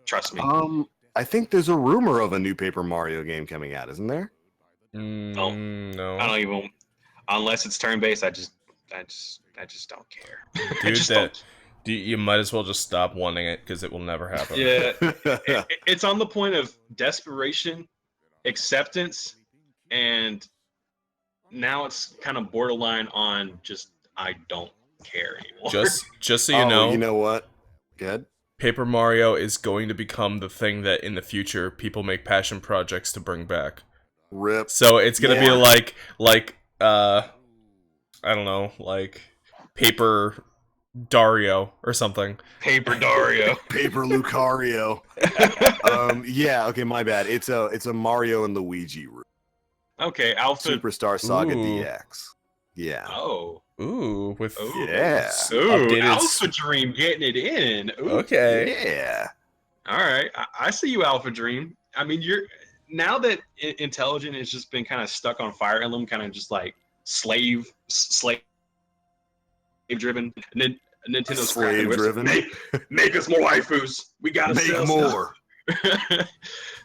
Trust me. I think there's a rumor of a new Paper Mario game coming out, isn't there? No. I don't even, unless it's turn-based. I just don't care. Dude, you might as well just stop wanting it because it will never happen. Yeah, it's on the point of desperation, acceptance, and now it's kind of borderline on just I don't care anymore. Just so you know, you know what? Good. Paper Mario is going to become the thing that in the future people make passion projects to bring back. Rip. So it's gonna be like I don't know, like Paper Dario or something. Paper Dario. Paper Lucario. Yeah, okay, my bad. It's a Mario and Luigi route. Okay, Alpha Superstar Saga Ooh. DX. Yeah. Oh. Ooh, with Yeah. updated Alpha Dream getting it in. Ooh. Okay. Yeah. All right, I see you, Alpha Dream. I mean, you're now that Intelligent has just been kind of stuck on Fire Emblem, kind of just like slave driven. Nintendo's Slave driven. Make us more waifus. We gotta Make sell more.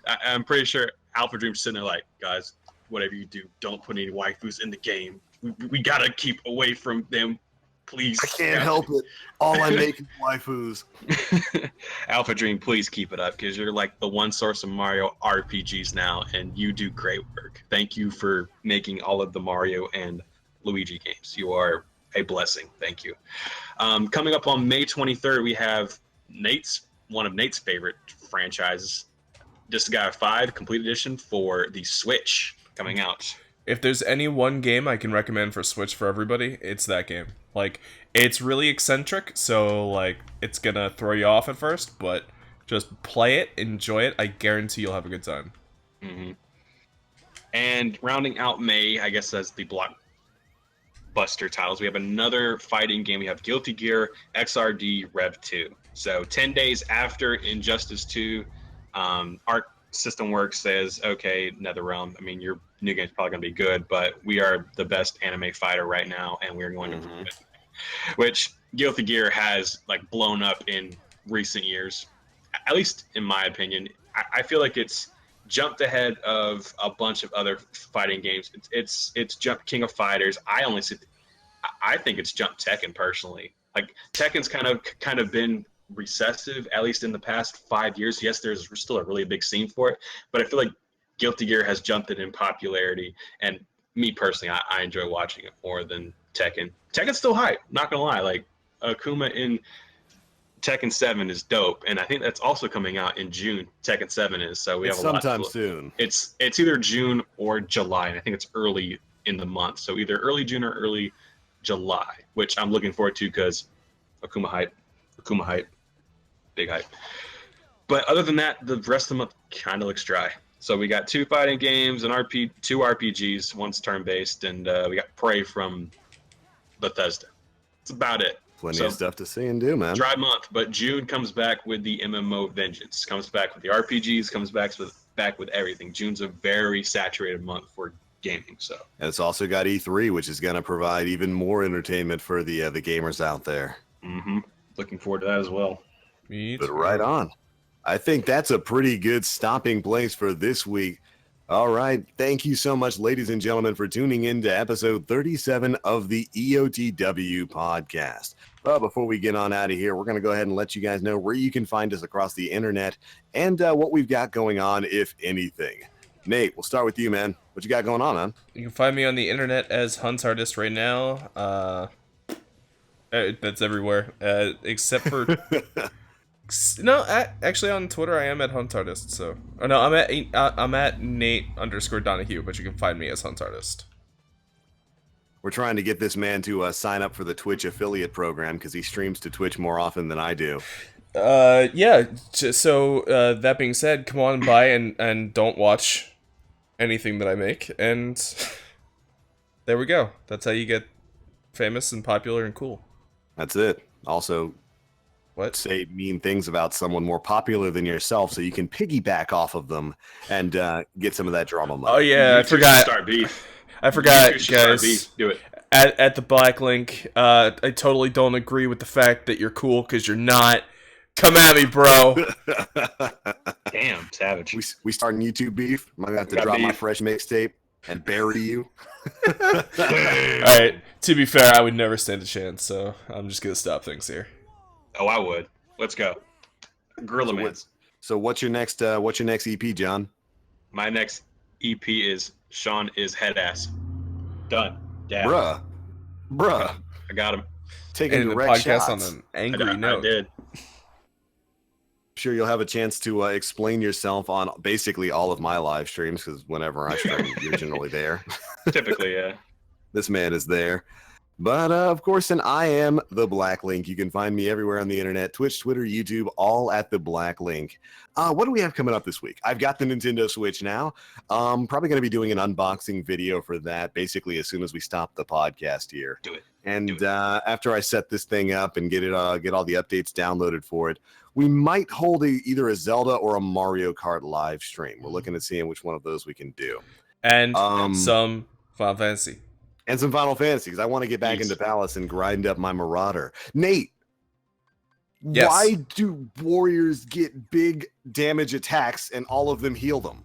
I'm pretty sure Alpha Dream's sitting there like, guys, whatever you do, don't put any waifus in the game. We gotta keep away from them, please. I can't help it. All I make is waifus. Alpha Dream, please keep it up because you're like the one source of Mario RPGs now, and you do great work. Thank you for making all of the Mario and Luigi games. You are a blessing. Thank you. Coming up on May 23rd, we have one of Nate's favorite franchises, Disgaea 5 Complete Edition for the Switch coming out. If there's any one game I can recommend for Switch for everybody, it's that game. Like, it's really eccentric, so, like, it's gonna throw you off at first, but just play it, enjoy it, I guarantee you'll have a good time. Mm-hmm. And rounding out May, I guess as the blockbuster titles, we have another fighting game. We have Guilty Gear XRD Rev 2. So 10 days after Injustice 2, Arc System Works says, okay, NetherRealm, I mean, your new game's probably going to be good, but we are the best anime fighter right now, and we're going to prove it. Which Guilty Gear has, like, blown up in recent years, at least in my opinion. I feel like it's jumped ahead of a bunch of other fighting games. It's jumped King of Fighters. I think it's jumped Tekken, personally. Like, Tekken's kind of been recessive, at least in the past 5 years. Yes, there's still a really big scene for it, but I feel like Guilty Gear has jumped it in popularity, and me personally, I enjoy watching it more than Tekken. Tekken's still hype, not gonna lie. Like, Akuma in Tekken 7 is dope, and I think that's also coming out in June. Tekken 7 is, so we have a lot sometime soon. It's either June or July, and I think it's early in the month, so either early June or early July, which I'm looking forward to because Akuma hype, big hype. But other than that, the rest of the month kind of looks dry. So we got 2 fighting games and two RPGs, one's turn-based, and we got Prey from Bethesda. That's about it. Plenty of stuff to see and do, man. Dry month, but June comes back with the MMO vengeance. Comes back with the RPGs, comes back with everything. June's a very saturated month for gaming. So, and it's also got E3, which is going to provide even more entertainment for the gamers out there. Mm-hmm. Looking forward to that as well. But right on. I think that's a pretty good stopping place for this week. All right. Thank you so much, ladies and gentlemen, for tuning in to episode 37 of the EoTW podcast. Well, before we get on out of here, we're going to go ahead and let you guys know where you can find us across the internet and what we've got going on, if anything. Nate, we'll start with you, man. What you got going on, man? You can find me on the internet as HuntArtists right now. That's everywhere, except for... No, actually on Twitter I am at HuntArtist. So, oh no, I'm at Nate_Donahue, but you can find me as HuntArtist. We're trying to get this man to sign up for the Twitch affiliate program because he streams to Twitch more often than I do. Yeah. So that being said, come on by and don't watch anything that I make, and there we go. That's how you get famous and popular and cool. That's it. Also, what? Say mean things about someone more popular than yourself so you can piggyback off of them and get some of that drama money. Oh yeah, I forgot. Start beef. I forgot, guys. Start beef. Do it. At TheBlackLink, I totally don't agree with the fact that you're cool, because you're not. Come at me, bro. Damn, savage. we starting YouTube beef. I'm gonna have to Got drop my beef. fresh mixtape and bury you. Alright, to be fair, I would never stand a chance, so I'm just gonna stop things here. Oh, I would. Let's go. Gorilla So Mans. So what's your next EP, John? My next EP is Sean is head ass. Done. Yeah. Bruh. I got him. Taking And the direct podcast shots. on an angry note. I did. Sure, you'll have a chance to explain yourself on basically all of my live streams, because whenever I stream, you're generally there. Typically, yeah. This man is there. But, of course, and I am TheBlackLink. You can find me everywhere on the internet, Twitch, Twitter, YouTube, all at TheBlackLink. What do we have coming up this week? I've got the Nintendo Switch now. Probably going to be doing an unboxing video for that, basically as soon as we stop the podcast here. Do it. And after I set this thing up and get all the updates downloaded for it, we might hold either a Zelda or a Mario Kart live stream. We're looking at seeing which one of those we can do. And some Final Fantasy. And some Final Fantasy, because I want to get back Yes. into Palace and grind up my Marauder. Nate, Yes. why do warriors get big damage attacks and all of them heal them?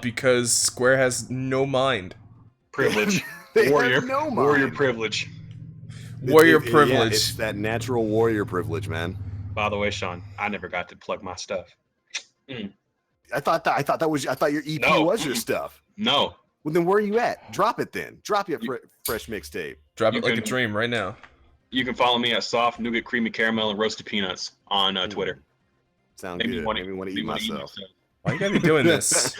Because Square has no mind. Privilege. They Warrior. have no mind. Warrior privilege. Warrior Yeah, privilege. it's that natural warrior privilege, man. By the way, Sean, I never got to plug my stuff. I thought your EP No. was your stuff. No. Well, then where are you at? Drop it then. Drop your fresh mixtape. Drop You it like a can- dream right now. You can follow me at Soft Nougat Creamy Caramel and Roasted Peanuts on Twitter. Sound Maybe good. you wanna- Maybe want to maybe eat you wanna myself. Why you gotta be doing this?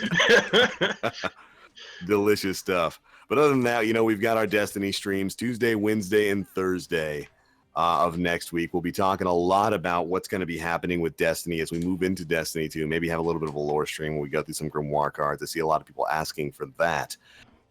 Delicious stuff. But other than that, we've got our Destiny streams Tuesday, Wednesday, and Thursday of next week. We'll be talking a lot about what's going to be happening with Destiny as we move into Destiny 2. Maybe have a little bit of a lore stream where we go through some Grimoire cards. I see a lot of people asking for that.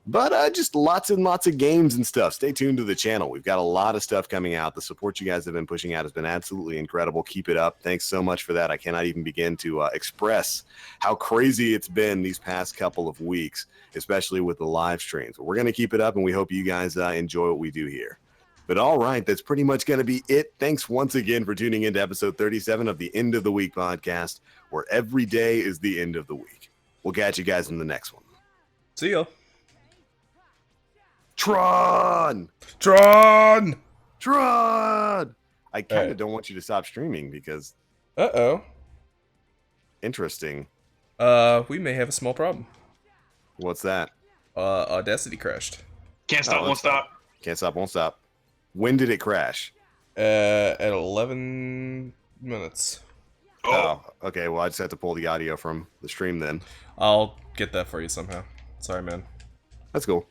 But just lots and lots of games and stuff. Stay tuned to the channel. We've got a lot of stuff coming out. The support you guys have been pushing out has been absolutely incredible. Keep it up. Thanks so much for that. I cannot even begin to express how crazy it's been these past couple of weeks, especially with the live streams. But we're going to keep it up, and we hope you guys enjoy what we do here. But all right, that's pretty much going to be it. Thanks once again for tuning into episode 37 of the End of the Week podcast, where every day is the end of the week. We'll catch you guys in the next one. See ya. Tron! Tron! I kind of Alright. don't want you to stop streaming because Uh-oh. interesting. We may have a small problem. What's that? Audacity crashed. Can't stop, Oh, won't stop. Can't stop, won't stop. When did it crash? At 11 minutes. Oh, Okay. Well, I just have to pull the audio from the stream then. I'll get that for you somehow. Sorry, man. That's cool.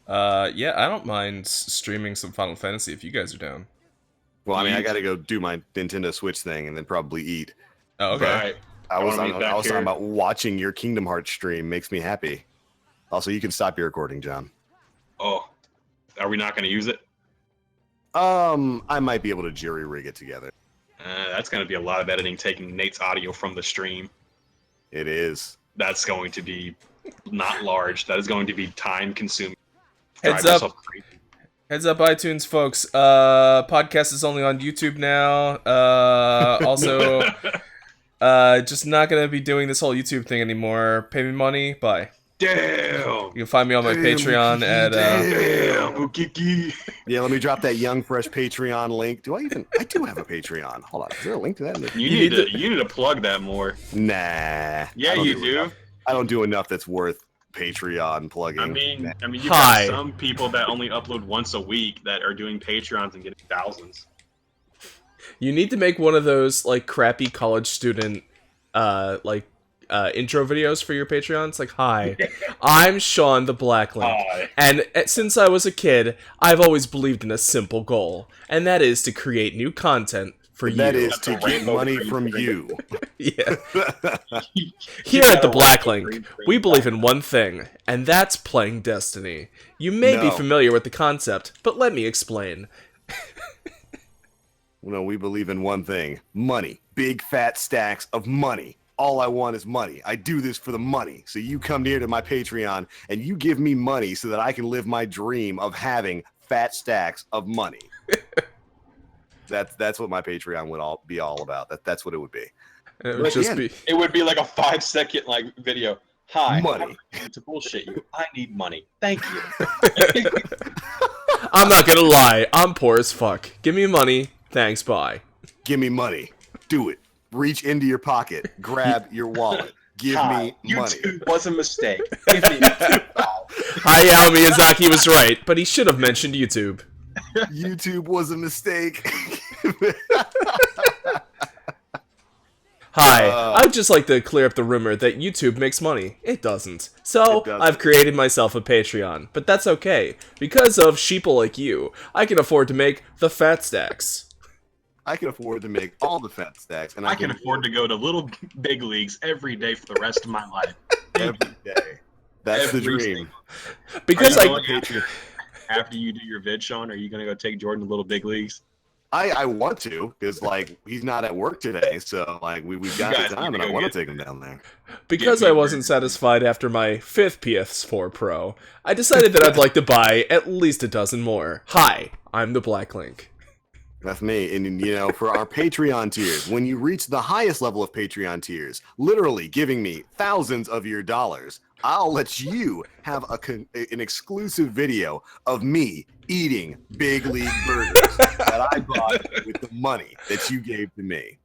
Yeah, I don't mind streaming some Final Fantasy if you guys are down. Well, I mean, I got to go do my Nintendo Switch thing and then probably eat. Oh, okay. right. I was wanna be back talking here. about watching your Kingdom Hearts stream makes me happy. Also, you can stop your recording, John. Oh, are we not going to use it? I might be able to jury rig it together. That's going to be a lot of editing, taking Nate's audio from the stream. It is. That's going to be not large. That is going to be time consuming. Heads Drive up. yourself crazy. Heads up, iTunes folks. Podcast is only on YouTube now. Also, just not gonna be doing this whole YouTube thing anymore. Pay me money. Bye. Damn. You can find me on my Damn, Patreon at. Damn, Ukiki. Yeah, let me drop that Young Fresh Patreon link. I do have a Patreon. Hold on. Is there a link to that? You need need to plug that more. Nah. Yeah, I don't you do. enough. I don't do enough that's worth Patreon plugging. I mean, Nah. you Hi. got some people that only upload once a week that are doing Patreons and getting thousands. You need to make one of those like crappy college student, intro videos for your Patreon. It's like, hi, I'm Sean TheBlackLink. Hi. And since I was a kid, I've always believed in a simple goal, and that is to create new content for you. That is That's to a get rainbow money green from thing. you. Yeah. Here at TheBlackLink, we believe in one thing, and that's playing Destiny. You may be No. familiar with the concept, but let me explain. No, we believe in one thing. Money. Big fat stacks of money. All I want is money. I do this for the money. So you come near to my Patreon and you give me money so that I can live my dream of having fat stacks of money. That's what my Patreon would be all about. That's what it would be. And it would But just again, be It would be like a 5-second like video. Hi, Money. I'm going to bullshit you. I need money. Thank you. I'm not gonna lie, I'm poor as fuck. Give me money, thanks, bye. Give me money. Do it. Reach into your pocket. Grab your wallet. Give Hi, me money. YouTube was a mistake. Give me Hayao Miyazaki was right, but he should have mentioned YouTube. YouTube was a mistake. Hi, I'd just like to clear up the rumor that YouTube makes money. It doesn't. So, It doesn't. I've created myself a Patreon, but that's okay. Because of sheeple like you, I can afford to make the fat stacks. I can afford to make all the fat stacks, and I can afford to go to little big leagues every day for the rest of my life. every day. That's the Every dream. Because Are you I... going after you do your vid, Sean, are you going to go take Jordan to little big leagues? I want to, because like he's not at work today, so like we've got guys the time, need and to I go want get- to take him down there. Because Get me I a wasn't burger. satisfied after my 5th PS4 Pro, I decided that I'd like to buy at least a dozen more. Hi, I'm TheBlackLink. That's me. And, you know, for our Patreon tiers, when you reach the highest level of Patreon tiers, literally giving me thousands of your dollars, I'll let you have an exclusive video of me eating Big League burgers that I bought with the money that you gave to me.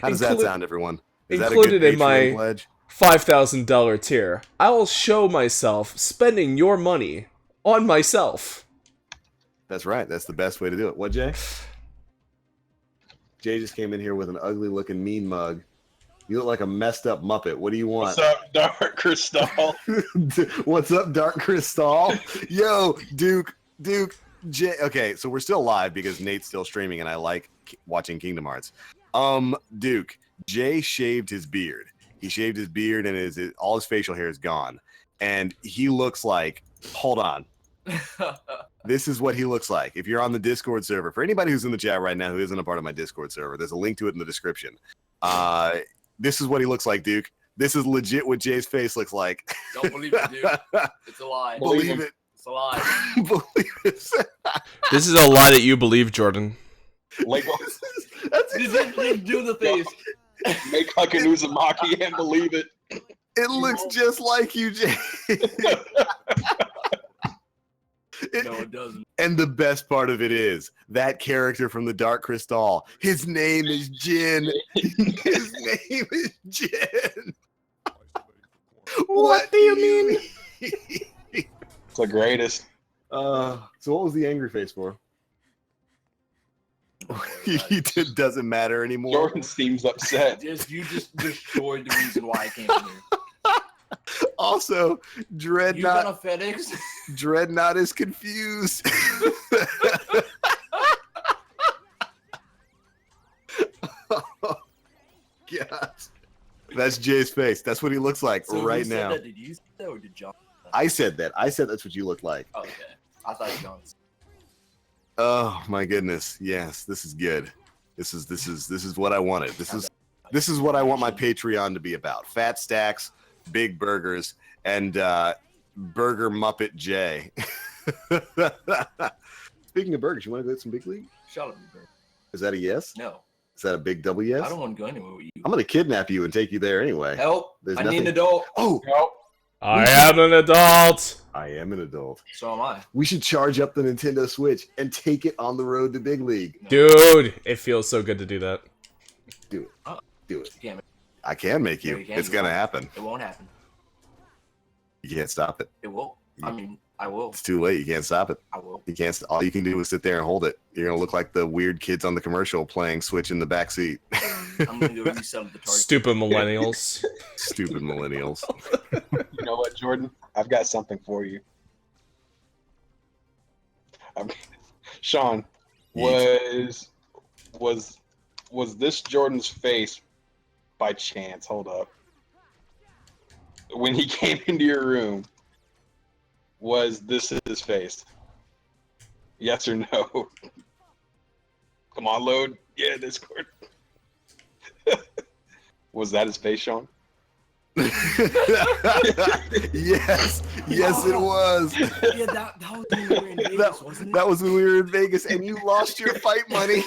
How does that Inclu- sound, everyone? Is that a included good in my- Patreon pledge? $5,000 tier. I'll show myself spending your money on myself. That's right. That's the best way to do it. What, Jay? Jay just came in here with an ugly looking mean mug. You look like a messed up Muppet. What do you want? What's up, Dark Crystal? What's up, Dark Crystal? Yo, Duke, Jay. Okay, so we're still live because Nate's still streaming, and I like watching Kingdom Hearts. Duke, Jay shaved his beard. He shaved his beard, and all his facial hair is gone, and he looks like. Hold on. This is what he looks like. If you're on the Discord server, for anybody who's in the chat right now who isn't a part of my Discord server, there's a link to it in the description. This is what he looks like, Duke. This is legit what Jay's face looks like. Don't believe it, dude. It's a lie. Believe it. It's a lie. Believe it. This is a lie that you believe, Jordan. Like, That's Just do the face. make Huckin' Uzumaki and believe it. It looks just like you, Jay. No, it doesn't. And the best part of it is that character from the Dark Crystal. His name is Jin. His name is Jin. What do you mean? It's the greatest. So what was the angry face for? It doesn't matter anymore. Jordan seems upset. You just destroyed the reason why I came in here. Also, You Dreadnought. got a FedEx? Dreadnought is confused. Oh, God. That's Jay's face. That's what he looks like So right who said now. that? Did you say that or did John? I said that. I said that's what you look like. Oh, okay. I thought John. Oh my goodness. Yes, this is good. This is what I wanted. This is what I want my Patreon to be about. Fat stacks, big burgers, and Burger Muppet J. Speaking of burgers, you want to go get some Big League? Shut up, bro. Is that a yes? No, Is that a big double yes? I don't want to go anywhere with you. I'm gonna kidnap you and take you there anyway. Help! There's I nothing- need an adult. Oh, Nope. I am an adult. I am an adult. So am I. We should charge up the Nintendo Switch and take it on the road to Big League. Dude, it feels so good to do that. Do it. Do it. You can't. I can make you. No, you can't. It's gonna happen. It won't happen. You can't stop it. It will. I mean, I will. It's too late. You can't stop it. I will. You can't. All you can do is sit there and hold it. You're gonna look like the weird kids on the commercial playing Switch in the back seat. I'm gonna go resell at the Target. Stupid millennials. Stupid millennials. You know what, Jordan? I've got something for you. Sean, was this Jordan's face by chance? Hold up. When he came into your room, was this his face? Yes or no? Come on, load. Yeah, Discord. Was that his face, Sean? Yes, yes, it was. Yeah, that was when we were in Vegas, wasn't it? That was when we were in Vegas, and you lost your fight money.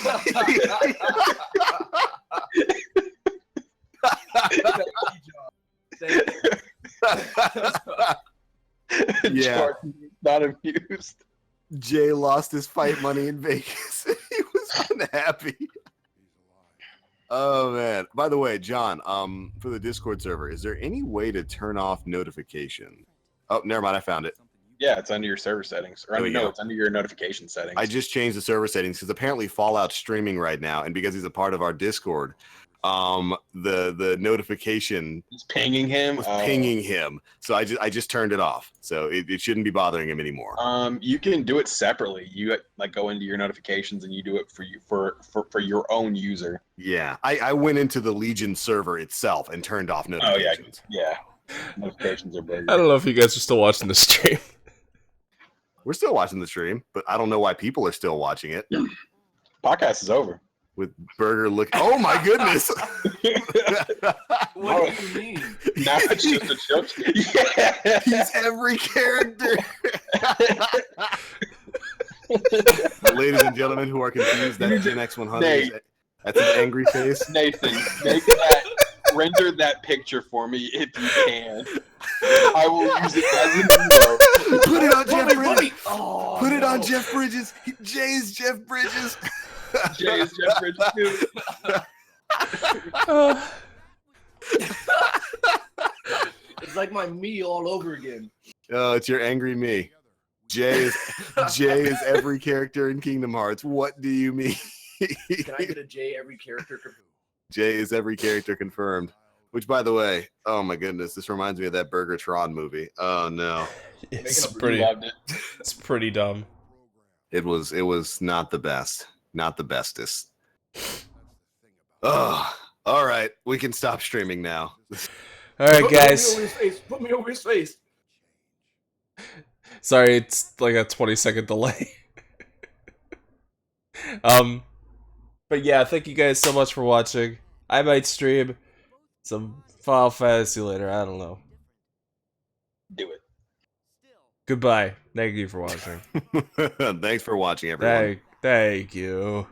Yeah. Jordan was not amused. Jay lost his fight money in Vegas. He was unhappy. Oh man. By the way, John, for the Discord server, is there any way to turn off notification? Oh, never mind, I found it. Yeah, it's under your server settings. Or There we no, go. it's under your notification settings. I just changed the server settings because apparently Fallout's streaming right now, and because he's a part of our Discord, the notification It's pinging him. was pinging him. So I just turned it off. So it shouldn't be bothering him anymore. You can do it separately. You like go into your notifications and you do it for you for your own user. Yeah. I went into the Legion server itself and turned off Oh notifications. yeah. Notifications are big. I don't know if you guys are still watching the stream. We're still watching the stream, but I don't know why people are still watching it. Podcast is over. With Burger look. Oh my goodness! What do you mean? Now it's just a joke. Yeah. He's every character. Ladies and gentlemen who are confused, that's Gen X 100. Nate. That's an angry face. Nathan, render that picture for me if you can. I will use it as an emote. Put it on Jeff Bridges. Oh, Put it no. on Jeff Bridges. Jay is Jeff Bridges. Jay is Jeff Bridges too. It's like my me all over again. Oh, it's your angry me. Jay is every character in Kingdom Hearts. What do you mean? Can I get a J every character? Jay is every character confirmed. Which, by the way, oh my goodness, this reminds me of that Burger Tron movie. Oh no, It's You pretty. loved it. It's pretty dumb. it was not the best, not the bestest. Oh, all right, we can stop streaming now. All right, guys. Put me over his face. Sorry, it's like a 20-second delay. But yeah, thank you guys so much for watching. I might stream some Final Fantasy later. I don't know. Do it. Goodbye. Thank you for watching. Thanks for watching, everyone. Thank you.